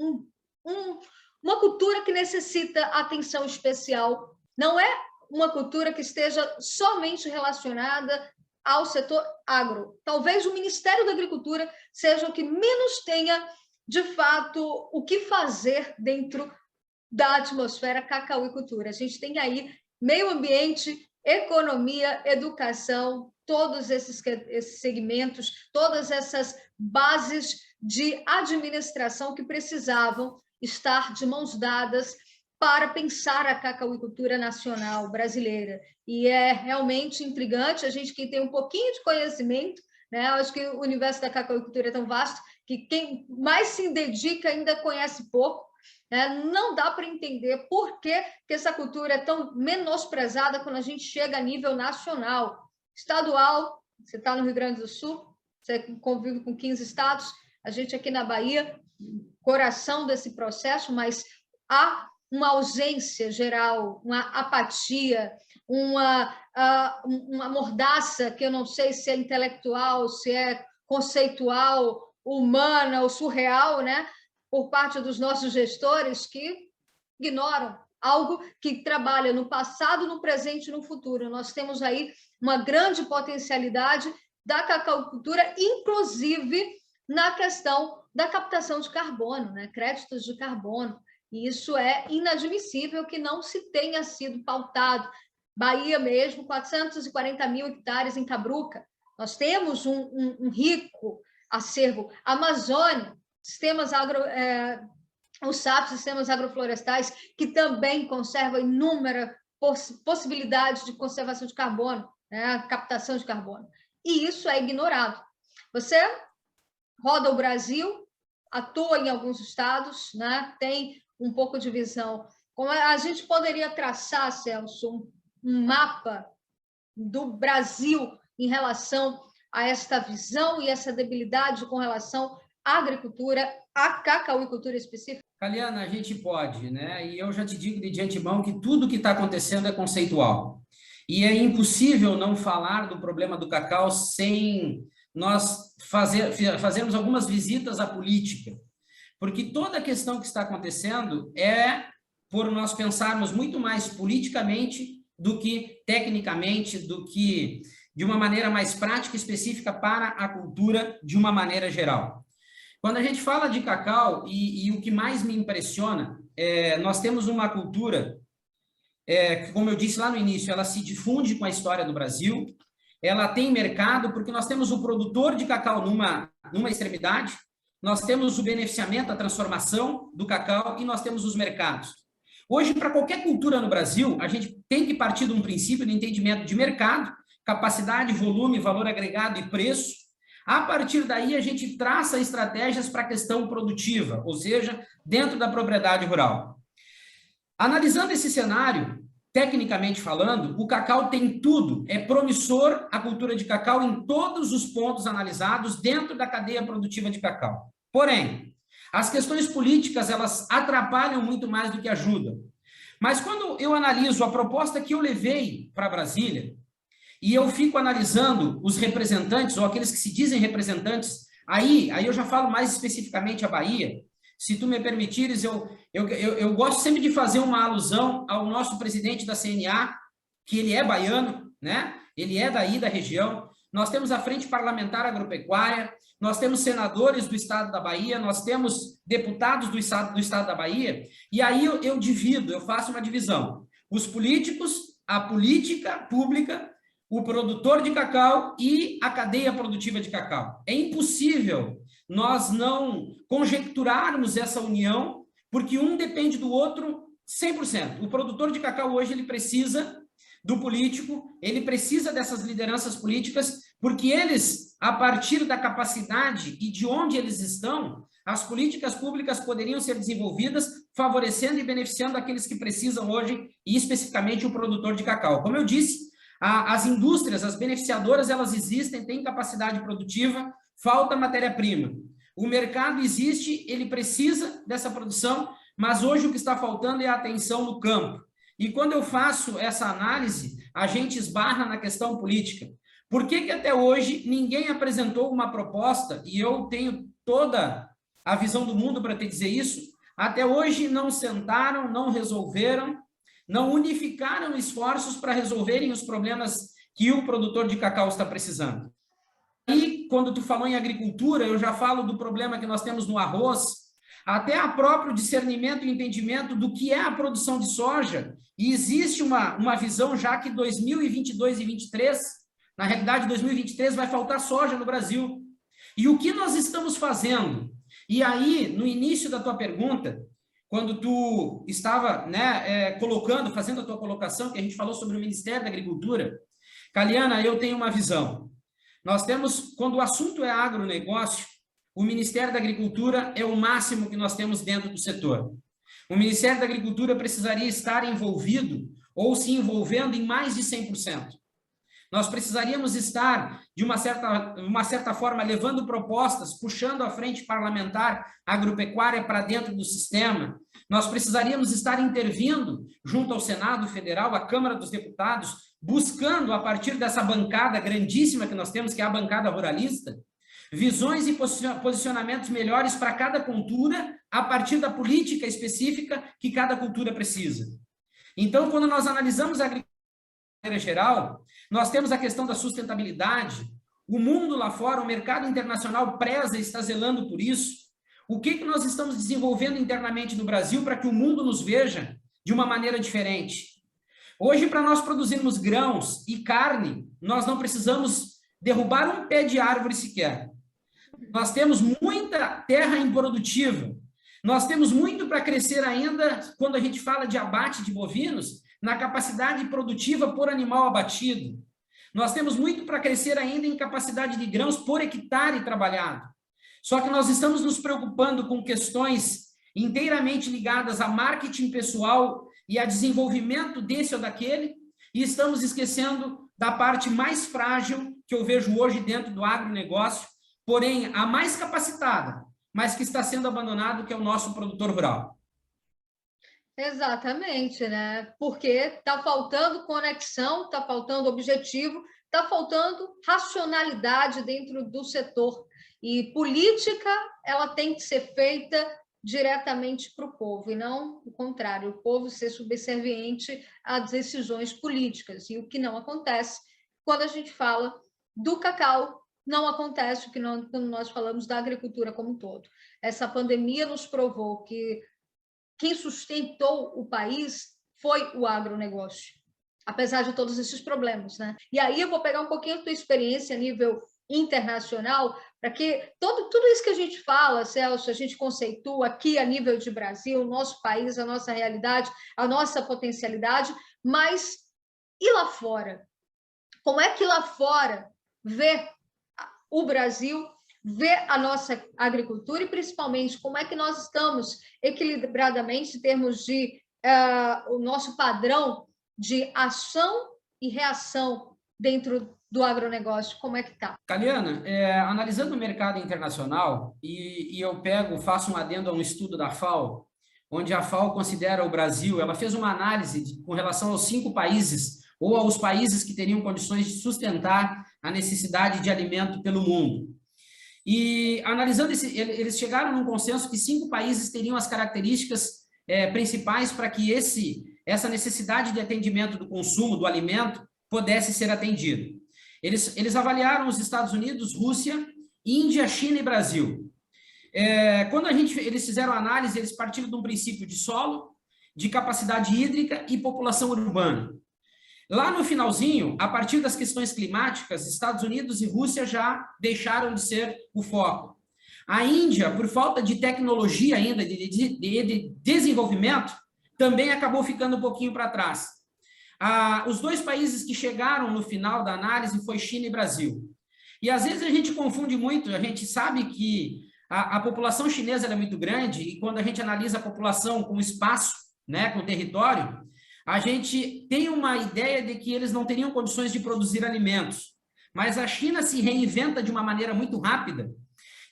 uma cultura que necessita atenção especial. Não é uma cultura que esteja somente relacionada ao setor agro. Talvez o Ministério da Agricultura seja o que menos tenha, de fato, o que fazer dentro da atmosfera cacauicultura. A gente tem aí meio ambiente, economia, educação, todos esses segmentos, todas essas bases de administração que precisavam estar de mãos dadas para pensar a cacauicultura nacional brasileira. E é realmente intrigante, a gente que tem um pouquinho de conhecimento, né? Eu acho que o universo da cacauicultura é tão vasto que quem mais se dedica ainda conhece pouco, né? Não dá para entender por que essa cultura é tão menosprezada quando a gente chega a nível nacional. Estadual, você está no Rio Grande do Sul, você convive com 15 estados, a gente aqui na Bahia, coração desse processo, mas há uma ausência geral, uma apatia, uma mordaça, que eu não sei se é intelectual, se é conceitual, humana ou surreal, né? Por parte dos nossos gestores que ignoram algo que trabalha no passado, no presente e no futuro. Nós temos aí uma grande potencialidade da cacauicultura, inclusive na questão da captação de carbono, né? Créditos de carbono. E isso é inadmissível que não se tenha sido pautado. Bahia mesmo, 440 mil hectares em Cabruca. Nós temos um rico acervo. Amazônia, os SAF, sistemas agroflorestais, que também conservam inúmeras possibilidades de conservação de carbono, né? Captação de carbono. E isso é ignorado. Você roda o Brasil, atua em alguns estados, né? Tem um pouco de visão. Como a gente poderia traçar, Celso, um mapa do Brasil em relação a esta visão e essa debilidade com relação à agricultura, à cacauicultura específica? Caliana, a gente pode, né? E eu já te digo de antemão que tudo que está acontecendo é conceitual. E é impossível não falar do problema do cacau sem nós fazermos algumas visitas à política. Porque toda a questão que está acontecendo é por nós pensarmos muito mais politicamente do que tecnicamente, do que de uma maneira mais prática e específica para a cultura de uma maneira geral. Quando a gente fala de cacau, e o que mais me impressiona, nós temos uma cultura, que, como eu disse lá no início, ela se difunde com a história do Brasil, ela tem mercado, porque nós temos o produtor de cacau numa extremidade, nós temos o beneficiamento, a transformação do cacau e nós temos os mercados. Hoje, para qualquer cultura no Brasil, a gente tem que partir de um princípio de entendimento de mercado, capacidade, volume, valor agregado e preço. A partir daí, a gente traça estratégias para a questão produtiva, ou seja, dentro da propriedade rural. Analisando esse cenário, tecnicamente falando, o cacau tem tudo, é promissor a cultura de cacau em todos os pontos analisados dentro da cadeia produtiva de cacau. Porém, as questões políticas, elas atrapalham muito mais do que ajudam. Mas quando eu analiso a proposta que eu levei para Brasília, e eu fico analisando os representantes, ou aqueles que se dizem representantes, aí eu já falo mais especificamente a Bahia. Se tu me permitires, eu gosto sempre de fazer uma alusão ao nosso presidente da CNA, que ele é baiano, né? Ele é daí da região. Nós temos a Frente Parlamentar Agropecuária, nós temos senadores do estado da Bahia, nós temos deputados do estado da Bahia, e aí eu divido, eu faço uma divisão. Os políticos, a política pública, o produtor de cacau e a cadeia produtiva de cacau. É impossível nós não conjecturarmos essa união, porque um depende do outro 100%. O produtor de cacau hoje ele precisa do político, ele precisa dessas lideranças políticas, porque eles, a partir da capacidade e de onde eles estão, as políticas públicas poderiam ser desenvolvidas, favorecendo e beneficiando aqueles que precisam hoje, e especificamente o produtor de cacau. Como eu disse, As indústrias, as beneficiadoras, elas existem, têm capacidade produtiva, falta matéria-prima. O mercado existe, ele precisa dessa produção, mas hoje o que está faltando é a atenção no campo. E quando eu faço essa análise, a gente esbarra na questão política. Por que até hoje ninguém apresentou uma proposta, e eu tenho toda a visão do mundo para te dizer isso, até hoje não sentaram, não resolveram, não unificaram esforços para resolverem os problemas que o produtor de cacau está precisando. E quando tu falou em agricultura, eu já falo do problema que nós temos no arroz, até a próprio discernimento e entendimento do que é a produção de soja, e existe uma visão já que 2022 e 2023, na realidade 2023 vai faltar soja no Brasil. E o que nós estamos fazendo? E aí, no início da tua pergunta, quando tu estava, né, fazendo a tua colocação, que a gente falou sobre o Ministério da Agricultura, Caliana, eu tenho uma visão. Nós temos, quando o assunto é agronegócio, o Ministério da Agricultura é o máximo que nós temos dentro do setor. O Ministério da Agricultura precisaria estar envolvido ou se envolvendo em mais de 100%. Nós precisaríamos estar, de uma certa forma, levando propostas, puxando a frente parlamentar agropecuária para dentro do sistema. Nós precisaríamos estar intervindo junto ao Senado Federal, à Câmara dos Deputados, buscando, a partir dessa bancada grandíssima que nós temos, que é a bancada ruralista, visões e posicionamentos melhores para cada cultura, a partir da política específica que cada cultura precisa. Então, quando nós analisamos a agricultura geral, nós temos a questão da sustentabilidade, o mundo lá fora, o mercado internacional preza e está zelando por isso. O que nós estamos desenvolvendo internamente no Brasil para que o mundo nos veja de uma maneira diferente? Hoje, para nós produzirmos grãos e carne, nós não precisamos derrubar um pé de árvore sequer. Nós temos muita terra improdutiva. Nós temos muito para crescer ainda, quando a gente fala de abate de bovinos, na capacidade produtiva por animal abatido. Nós temos muito para crescer ainda em capacidade de grãos por hectare trabalhado. Só que nós estamos nos preocupando com questões inteiramente ligadas a marketing pessoal e a desenvolvimento desse ou daquele, e estamos esquecendo da parte mais frágil que eu vejo hoje dentro do agronegócio, porém a mais capacitada, mas que está sendo abandonado, que é o nosso produtor rural. Exatamente, né? Porque está faltando conexão, está faltando objetivo, está faltando racionalidade dentro do setor. E política, ela tem que ser feita diretamente para o povo, e não o contrário, o povo ser subserviente às decisões políticas. E o que não acontece quando a gente fala do cacau, não acontece o que quando nós falamos da agricultura como um todo. Essa pandemia nos provou que quem sustentou o país foi o agronegócio, apesar de todos esses problemas, né? E aí eu vou pegar um pouquinho da tua experiência a nível internacional, para que tudo isso que a gente fala, Celso, a gente conceitua aqui a nível de Brasil, o nosso país, a nossa realidade, a nossa potencialidade, mas e lá fora? Como é que lá fora vê o Brasil, vê a nossa agricultura e, principalmente, como é que nós estamos equilibradamente em termos de o nosso padrão de ação e reação dentro do agronegócio, como é que está? Caliana, analisando o mercado internacional, e eu faço um adendo a um estudo da FAO, onde a FAO considera o Brasil, ela fez uma análise com relação aos 5 países, ou aos países que teriam condições de sustentar a necessidade de alimento pelo mundo. E analisando eles chegaram num consenso que 5 países teriam as características principais para que essa necessidade de atendimento do consumo do alimento pudesse ser atendido. Eles avaliaram os Estados Unidos, Rússia, Índia, China e Brasil. Quando eles fizeram a análise, eles partiram de um princípio de solo, de capacidade hídrica e população urbana. Lá no finalzinho, a partir das questões climáticas, Estados Unidos e Rússia já deixaram de ser o foco. A Índia, por falta de tecnologia ainda, de desenvolvimento, também acabou ficando um pouquinho para trás. Os 2 países que chegaram no final da análise foi China e Brasil. E às vezes a gente confunde muito, a gente sabe que a população chinesa é muito grande, e quando a gente analisa a população com espaço, né, com território, a gente tem uma ideia de que eles não teriam condições de produzir alimentos, mas a China se reinventa de uma maneira muito rápida.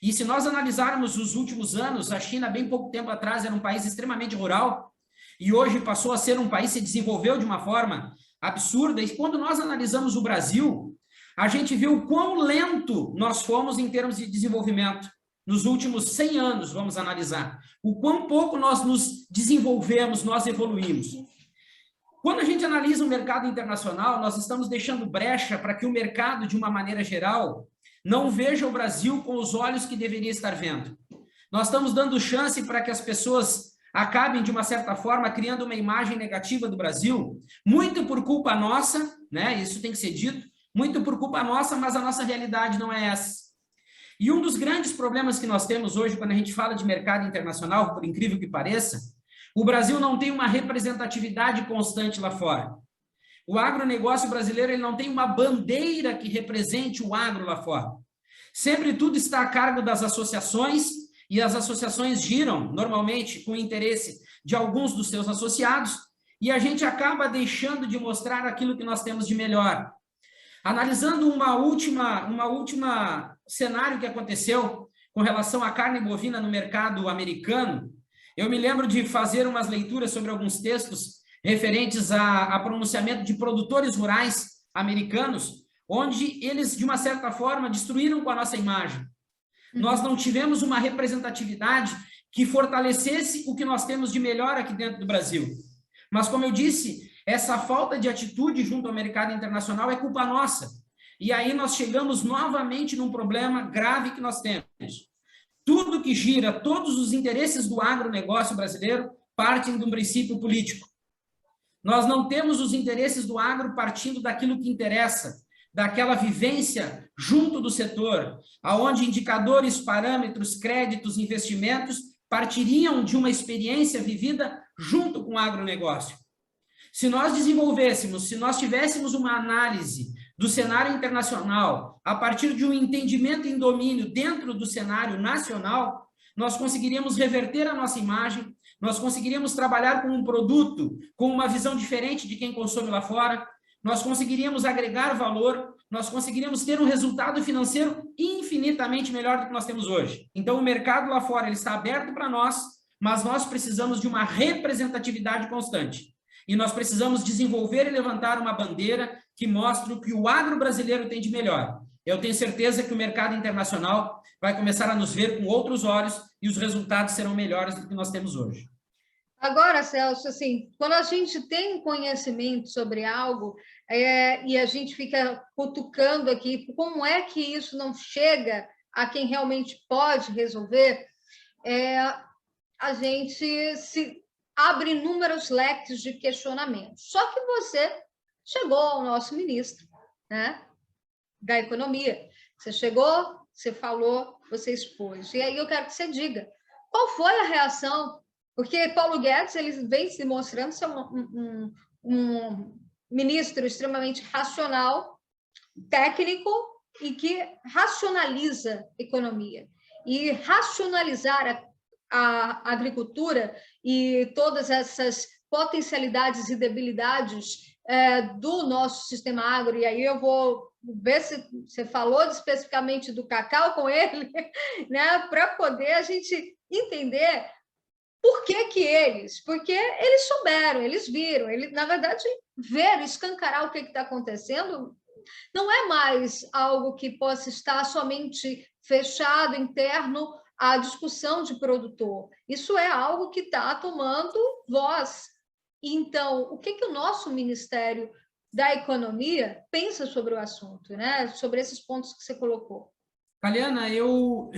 E se nós analisarmos os últimos anos, a China, bem pouco tempo atrás, era um país extremamente rural, e hoje passou a ser um país que se desenvolveu de uma forma absurda. E quando nós analisamos o Brasil, a gente viu o quão lento nós fomos em termos de desenvolvimento. Nos últimos 100 anos, vamos analisar. O quão pouco nós nos desenvolvemos, nós evoluímos. Quando a gente analisa o mercado internacional, nós estamos deixando brecha para que o mercado, de uma maneira geral, não veja o Brasil com os olhos que deveria estar vendo. Nós estamos dando chance para que as pessoas acabem, de uma certa forma, criando uma imagem negativa do Brasil, muito por culpa nossa, né? Isso tem que ser dito, muito por culpa nossa, mas a nossa realidade não é essa. E um dos grandes problemas que nós temos hoje, quando a gente fala de mercado internacional, por incrível que pareça, o Brasil não tem uma representatividade constante lá fora. O agronegócio brasileiro ele não tem uma bandeira que represente o agro lá fora. Sempre tudo está a cargo das associações, e as associações giram, normalmente, com o interesse de alguns dos seus associados, e a gente acaba deixando de mostrar aquilo que nós temos de melhor. Analisando uma última cenário que aconteceu com relação à carne bovina no mercado americano, eu me lembro de fazer umas leituras sobre alguns textos referentes a pronunciamento de produtores rurais americanos, onde eles, de uma certa forma, destruíram com a nossa imagem. Nós não tivemos uma representatividade que fortalecesse o que nós temos de melhor aqui dentro do Brasil. Mas, como eu disse, essa falta de atitude junto ao mercado internacional é culpa nossa. E aí nós chegamos novamente num problema grave que nós temos. Tudo que gira, todos os interesses do agronegócio brasileiro partem de um princípio político. Nós não temos os interesses do agro partindo daquilo que interessa, daquela vivência junto do setor, aonde indicadores, parâmetros, créditos, investimentos partiriam de uma experiência vivida junto com o agronegócio. Se nós desenvolvêssemos, se nós tivéssemos uma análise do cenário internacional a partir de um entendimento em domínio dentro do cenário nacional, nós conseguiríamos reverter a nossa imagem, nós conseguiríamos trabalhar com um produto com uma visão diferente de quem consome lá fora, nós conseguiríamos agregar valor, nós conseguiríamos ter um resultado financeiro infinitamente melhor do que nós temos hoje. Então, o mercado lá fora ele está aberto para nós, mas nós precisamos de uma representatividade constante. E nós precisamos desenvolver e levantar uma bandeira que mostre o que o agro brasileiro tem de melhor. Eu tenho certeza que o mercado internacional vai começar a nos ver com outros olhos e os resultados serão melhores do que nós temos hoje. Agora, Celso, assim, quando a gente tem conhecimento sobre algo e a gente fica cutucando aqui, como é que isso não chega a quem realmente pode resolver, a gente se abre inúmeros leques de questionamentos. Só que você chegou ao nosso ministro, né, da Economia. Você chegou, você falou, você expôs. E aí eu quero que você diga, qual foi a reação? Porque Paulo Guedes ele vem se mostrando ser um ministro extremamente racional, técnico e que racionaliza a economia. E racionalizar a agricultura e todas essas potencialidades e debilidades do nosso sistema agro, e aí eu vou ver se você falou especificamente do cacau com ele, né, para poder a gente entender por que eles, porque eles souberam, eles viram, na verdade, ver, escancarar o que está acontecendo, não é mais algo que possa estar somente fechado, interno, à discussão de produtor. Isso é algo que está tomando voz. Então, o que o nosso Ministério da Economia pensa sobre o assunto, né? Sobre esses pontos que você colocou? Caliana, eu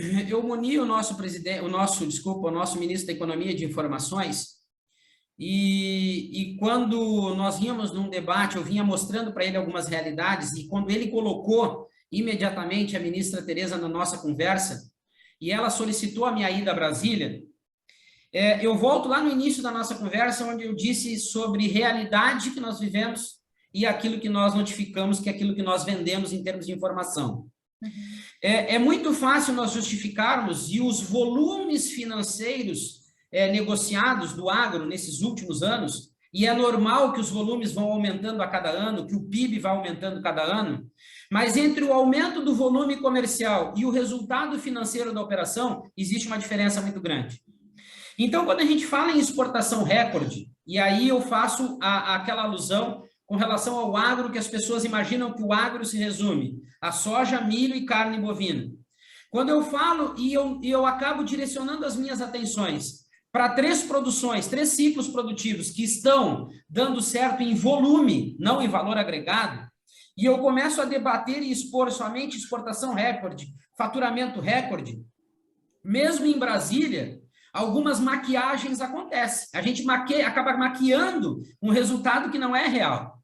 muni o nosso ministro da Economia de Informações, e quando nós vínhamos num debate, eu vinha mostrando para ele algumas realidades, e quando ele colocou imediatamente a ministra Tereza na nossa conversa, e ela solicitou a minha ida a Brasília, eu volto lá no início da nossa conversa, onde eu disse sobre realidade que nós vivemos e aquilo que nós notificamos, que é aquilo que nós vendemos em termos de informação. É muito fácil nós justificarmos, e os volumes financeiros negociados do agro nesses últimos anos, e é normal que os volumes vão aumentando a cada ano, que o PIB vai aumentando cada ano, mas entre o aumento do volume comercial e o resultado financeiro da operação, existe uma diferença muito grande. Então, quando a gente fala em exportação recorde, e aí eu faço aquela alusão com relação ao agro, que as pessoas imaginam que o agro se resume a soja, milho e carne bovina. Quando eu falo e eu acabo direcionando as minhas atenções para 3 produções, 3 ciclos produtivos que estão dando certo em volume, não em valor agregado, e eu começo a debater e expor somente exportação recorde, faturamento recorde, mesmo em Brasília, algumas maquiagens acontecem. A gente acaba maquiando um resultado que não é real.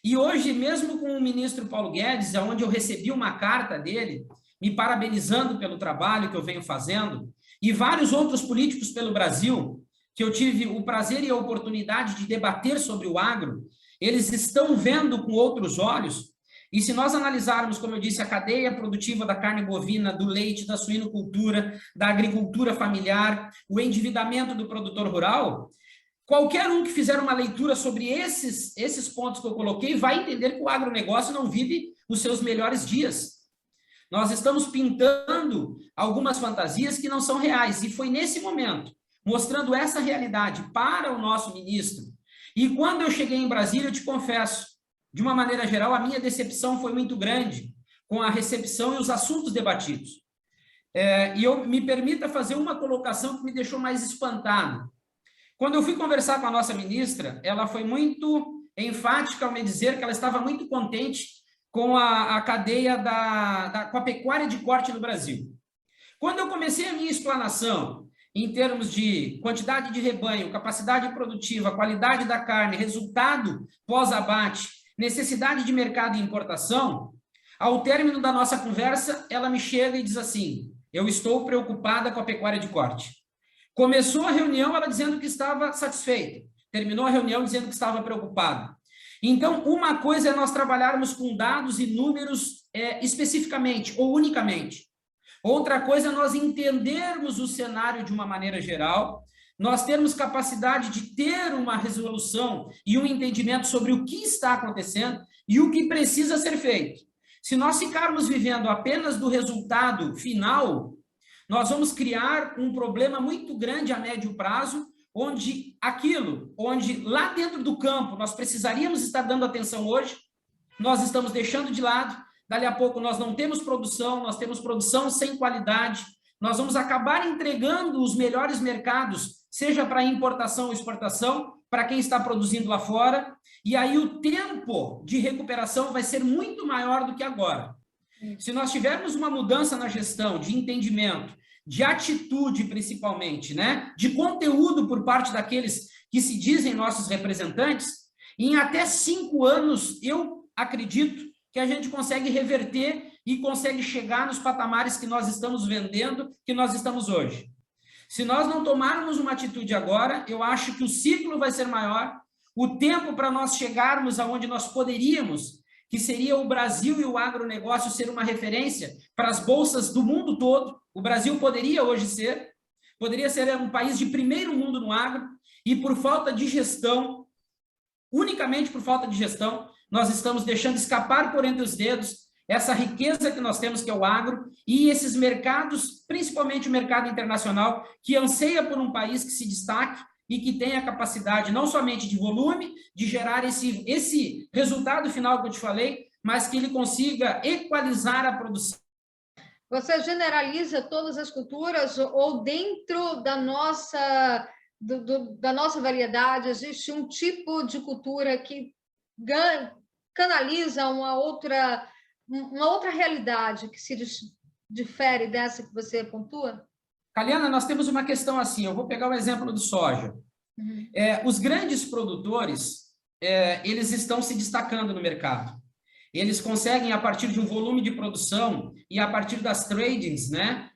E hoje, mesmo com o ministro Paulo Guedes, onde eu recebi uma carta dele, me parabenizando pelo trabalho que eu venho fazendo, e vários outros políticos pelo Brasil, que eu tive o prazer e a oportunidade de debater sobre o agro, eles estão vendo com outros olhos. E se nós analisarmos, como eu disse, a cadeia produtiva da carne bovina, do leite, da suinocultura, da agricultura familiar, o endividamento do produtor rural, qualquer um que fizer uma leitura sobre esses pontos que eu coloquei vai entender que o agronegócio não vive os seus melhores dias. Nós estamos pintando algumas fantasias que não são reais, e foi nesse momento, mostrando essa realidade para o nosso ministro. E quando eu cheguei em Brasília, eu te confesso, de uma maneira geral, a minha decepção foi muito grande com a recepção e os assuntos debatidos. E eu me permita fazer uma colocação que me deixou mais espantado. Quando eu fui conversar com a nossa ministra, ela foi muito enfática ao me dizer que ela estava muito contente com a cadeia com a pecuária de corte no Brasil. Quando eu comecei a minha explanação em termos de quantidade de rebanho, capacidade produtiva, qualidade da carne, resultado pós-abate, necessidade de mercado e importação, ao término da nossa conversa, ela me chega e diz assim: eu estou preocupada com a pecuária de corte. Começou a reunião ela dizendo que estava satisfeita, terminou a reunião dizendo que estava preocupada. Então, uma coisa é nós trabalharmos com dados e números especificamente ou unicamente. Outra coisa é nós entendermos o cenário de uma maneira geral, nós termos capacidade de ter uma resolução e um entendimento sobre o que está acontecendo e o que precisa ser feito. Se nós ficarmos vivendo apenas do resultado final, nós vamos criar um problema muito grande a médio prazo, onde lá dentro do campo nós precisaríamos estar dando atenção hoje, nós estamos deixando de lado, dali a pouco nós não temos produção, nós temos produção sem qualidade, nós vamos acabar entregando os melhores mercados, seja para importação ou exportação, para quem está produzindo lá fora, e aí o tempo de recuperação vai ser muito maior do que agora. Se nós tivermos uma mudança na gestão, de entendimento, de atitude principalmente, né, de conteúdo por parte daqueles que se dizem nossos representantes, em até 5 anos, eu acredito que a gente consegue reverter e consegue chegar nos patamares que nós estamos vendendo, que nós estamos hoje. Se nós não tomarmos uma atitude agora, eu acho que o ciclo vai ser maior, o tempo para nós chegarmos aonde nós poderíamos, que seria o Brasil e o agronegócio ser uma referência para as bolsas do mundo todo. O Brasil poderia ser um país de primeiro mundo no agro, e por falta de gestão, unicamente por falta de gestão, nós estamos deixando escapar por entre os dedos essa riqueza que nós temos, que é o agro, e esses mercados, principalmente o mercado internacional, que anseia por um país que se destaque e que tenha capacidade não somente de volume, de gerar esse resultado final que eu te falei, mas que ele consiga equalizar a produção. Você generaliza todas as culturas ou dentro da nossa variedade existe um tipo de cultura que canaliza uma outra realidade que se difere dessa que você pontua? Caliana, nós temos uma questão assim, eu vou pegar o exemplo do soja. Uhum. Os grandes produtores, eles estão se destacando no mercado. Eles conseguem, a partir de um volume de produção e a partir das tradings, né?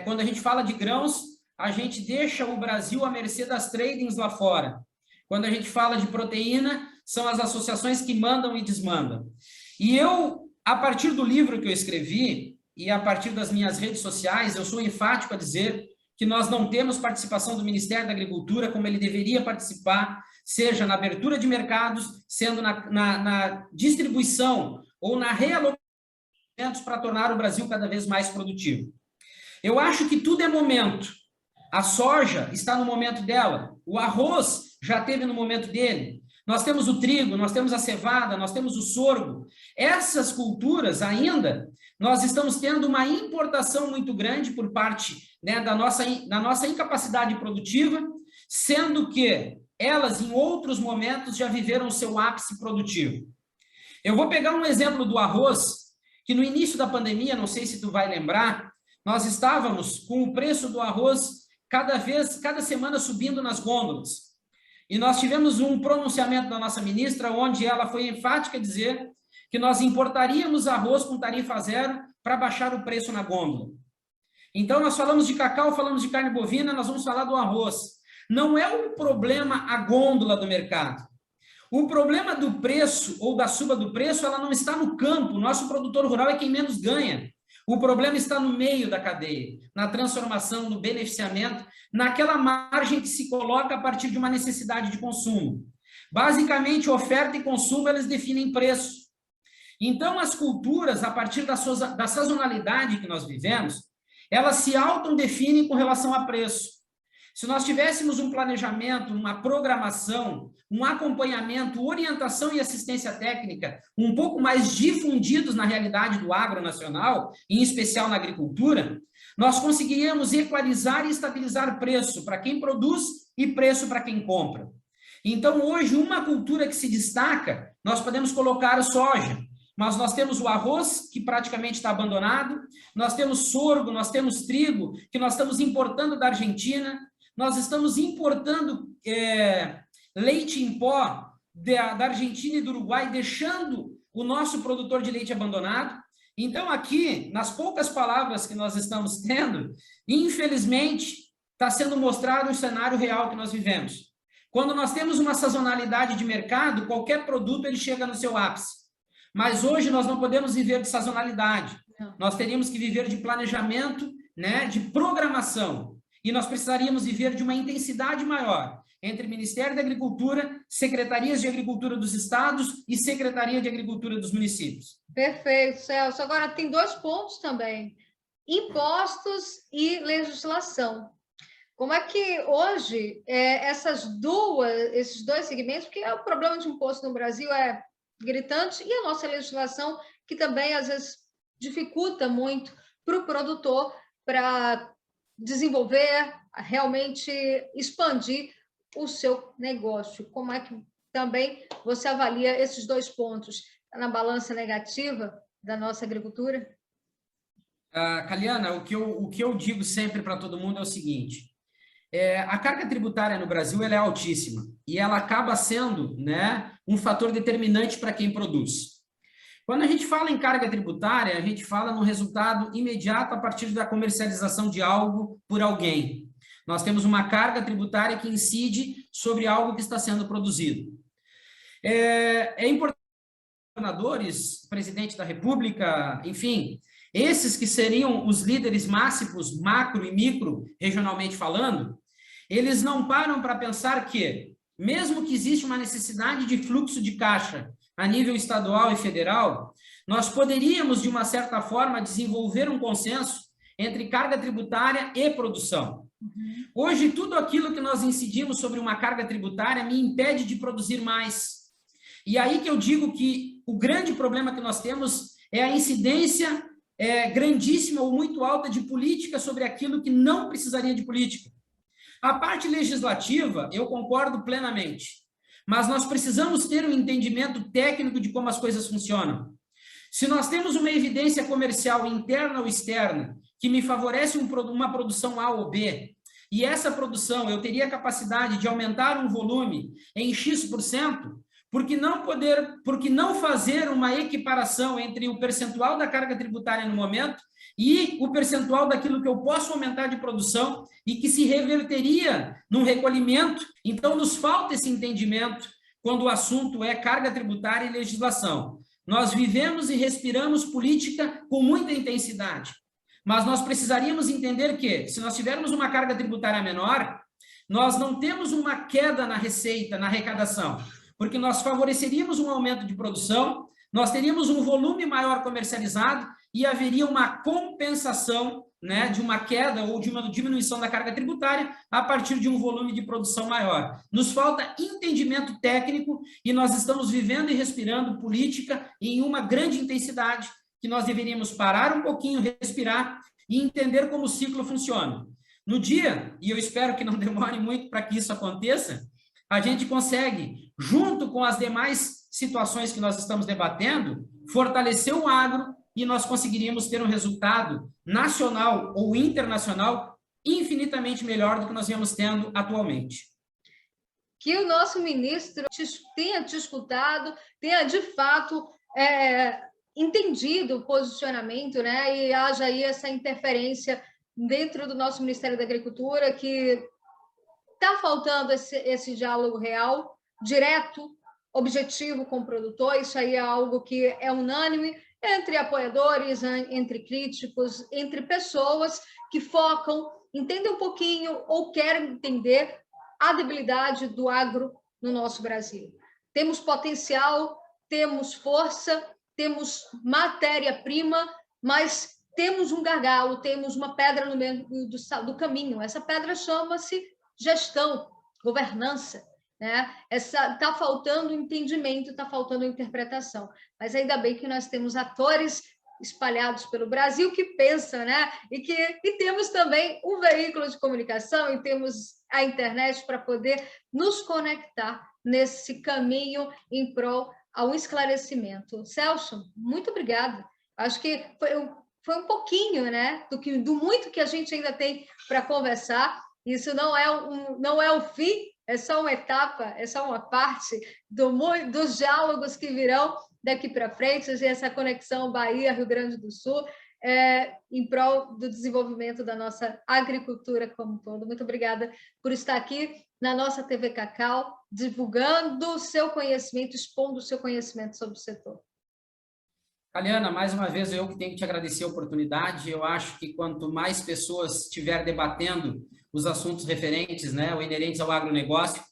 Quando a gente fala de grãos, a gente deixa o Brasil à mercê das tradings lá fora. Quando a gente fala de proteína, são as associações que mandam e desmandam. E eu, a partir do livro que eu escrevi, e a partir das minhas redes sociais, eu sou enfático a dizer que nós não temos participação do Ministério da Agricultura como ele deveria participar, seja na abertura de mercados, sendo na distribuição ou na realocação para tornar o Brasil cada vez mais produtivo. Eu acho que tudo é momento. A soja está no momento dela, o arroz já teve no momento dele, nós temos o trigo, nós temos a cevada, nós temos o sorgo. Essas culturas ainda, nós estamos tendo uma importação muito grande por parte, né, da nossa incapacidade produtiva, sendo que elas, em outros momentos, já viveram o seu ápice produtivo. Eu vou pegar um exemplo do arroz, que no início da pandemia, não sei se tu vai lembrar, nós estávamos com o preço do arroz cada semana subindo nas gôndolas. E nós tivemos um pronunciamento da nossa ministra, onde ela foi enfática a dizer que nós importaríamos arroz com tarifa zero para baixar o preço na gôndola. Então, nós falamos de cacau, falamos de carne bovina, nós vamos falar do arroz. Não é um problema a gôndola do mercado. O problema do preço ou da suba do preço, ela não está no campo. O nosso produtor rural é quem menos ganha. O problema está no meio da cadeia, na transformação, no beneficiamento, naquela margem que se coloca a partir de uma necessidade de consumo. Basicamente, oferta e consumo, eles definem preço. Então, as culturas, a partir da sazonalidade que nós vivemos, elas se autodefinem com relação a preço. Se nós tivéssemos um planejamento, uma programação, um acompanhamento, orientação e assistência técnica um pouco mais difundidos na realidade do agro nacional, em especial na agricultura, nós conseguiríamos equalizar e estabilizar preço para quem produz e preço para quem compra. Então, hoje, uma cultura que se destaca, nós podemos colocar a soja, mas nós temos o arroz, que praticamente está abandonado, nós temos sorgo, nós temos trigo, que nós estamos importando da Argentina, nós estamos importando leite em pó da Argentina e do Uruguai, deixando o nosso produtor de leite abandonado. Então, aqui, nas poucas palavras que nós estamos tendo, infelizmente, está sendo mostrado o cenário real que nós vivemos. Quando nós temos uma sazonalidade de mercado, qualquer produto ele chega no seu ápice. Mas hoje nós não podemos viver de sazonalidade. Nós teríamos que viver de planejamento, né, de programação. E nós precisaríamos viver de uma intensidade maior entre Ministério da Agricultura, Secretarias de Agricultura dos estados e Secretaria de Agricultura dos municípios. Perfeito, Celso. Agora, tem 2 pontos também. Impostos e legislação. Como é que hoje esses 2 segmentos, porque o problema de imposto no Brasil é gritante, e a nossa legislação, que também, às vezes, dificulta muito para o produtor para desenvolver, realmente expandir o seu negócio. Como é que também você avalia esses 2 pontos na balança negativa da nossa agricultura? Caliana, o que eu digo sempre para todo mundo é o seguinte: a carga tributária no Brasil ela é altíssima e ela acaba sendo, né, um fator determinante para quem produz. Quando a gente fala em carga tributária, a gente fala no resultado imediato a partir da comercialização de algo por alguém. Nós temos uma carga tributária que incide sobre algo que está sendo produzido. É importante que os governadores, presidente da República, enfim, esses que seriam os líderes máximos, macro e micro, regionalmente falando, eles não param para pensar que, mesmo que exista uma necessidade de fluxo de caixa a nível estadual e federal, nós poderíamos, de uma certa forma, desenvolver um consenso entre carga tributária e produção. Hoje, tudo aquilo que nós incidimos sobre uma carga tributária me impede de produzir mais. E aí que eu digo que o grande problema que nós temos é a incidência grandíssima ou muito alta de política sobre aquilo que não precisaria de política. A parte legislativa, eu concordo plenamente, mas nós precisamos ter um entendimento técnico de como as coisas funcionam. Se nós temos uma evidência comercial interna ou externa que me favorece uma produção A ou B, e essa produção eu teria capacidade de aumentar um volume em X%, por que não fazer uma equiparação entre o percentual da carga tributária no momento e o percentual daquilo que eu posso aumentar de produção e que se reverteria num recolhimento? Então, nos falta esse entendimento quando o assunto é carga tributária e legislação. Nós vivemos e respiramos política com muita intensidade, mas nós precisaríamos entender que, se nós tivermos uma carga tributária menor, nós não temos uma queda na receita, na arrecadação, porque nós favoreceríamos um aumento de produção, nós teríamos um volume maior comercializado e haveria uma compensação, né, de uma queda ou de uma diminuição da carga tributária a partir de um volume de produção maior. Nos falta entendimento técnico e nós estamos vivendo e respirando política em uma grande intensidade que nós deveríamos parar um pouquinho, respirar e entender como o ciclo funciona. No dia, e eu espero que não demore muito para que isso aconteça, a gente consegue, junto com as demais situações que nós estamos debatendo, fortalecer o agro e nós conseguiríamos ter um resultado nacional ou internacional infinitamente melhor do que nós viemos tendo atualmente. Que o nosso ministro tenha te escutado, tenha de fato entendido o posicionamento, né? E haja aí essa interferência dentro do nosso Ministério da Agricultura, que está faltando esse diálogo real, direto, objetivo com o produtor. Isso aí é algo que é unânime entre apoiadores, entre críticos, entre pessoas que focam, entendem um pouquinho ou querem entender a debilidade do agro no nosso Brasil. Temos potencial, temos força, temos matéria-prima, mas temos um gargalo, temos uma pedra no meio do caminho. Essa pedra chama-se gestão, governança, né? Está faltando entendimento, está faltando interpretação. Mas ainda bem que nós temos atores espalhados pelo Brasil que pensam, né? E temos também um veículo de comunicação e temos a internet para poder nos conectar nesse caminho em prol ao esclarecimento. Celso, muito obrigada. Acho que foi um pouquinho, né, do muito que a gente ainda tem para conversar. Isso não é o fim, é só uma etapa, é só uma parte dos diálogos que virão daqui para frente, essa conexão Bahia-Rio Grande do Sul, em prol do desenvolvimento da nossa agricultura como um todo. Muito obrigada por estar aqui na nossa TV Cacau, divulgando o seu conhecimento, expondo o seu conhecimento sobre o setor. Caliana, mais uma vez eu que tenho que te agradecer a oportunidade. Eu acho que quanto mais pessoas estiver debatendo os assuntos referentes, né, ou inerentes ao agronegócio,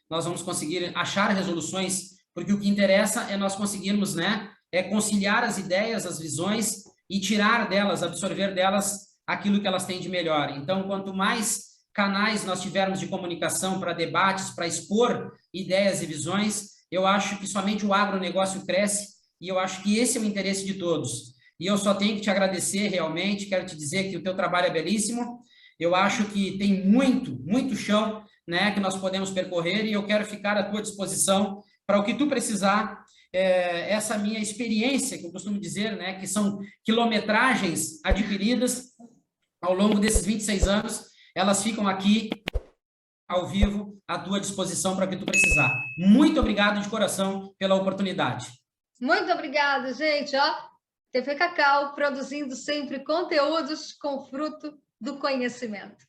nós vamos conseguir achar resoluções, porque o que interessa é nós conseguirmos, né, conciliar as ideias, as visões e tirar delas, absorver delas aquilo que elas têm de melhor. Então, quanto mais canais nós tivermos de comunicação para debates, para expor ideias e visões, eu acho que somente o agronegócio cresce. E eu acho que esse é o interesse de todos. E eu só tenho que te agradecer realmente, quero te dizer que o teu trabalho é belíssimo, eu acho que tem muito chão, né, que nós podemos percorrer e eu quero ficar à tua disposição para o que tu precisar. Essa minha experiência, que eu costumo dizer, né, que são quilometragens adquiridas ao longo desses 26 anos, elas ficam aqui ao vivo à tua disposição para o que tu precisar. Muito obrigado de coração pela oportunidade. Muito obrigada, gente. TV Cacau, produzindo sempre conteúdos com fruto do conhecimento.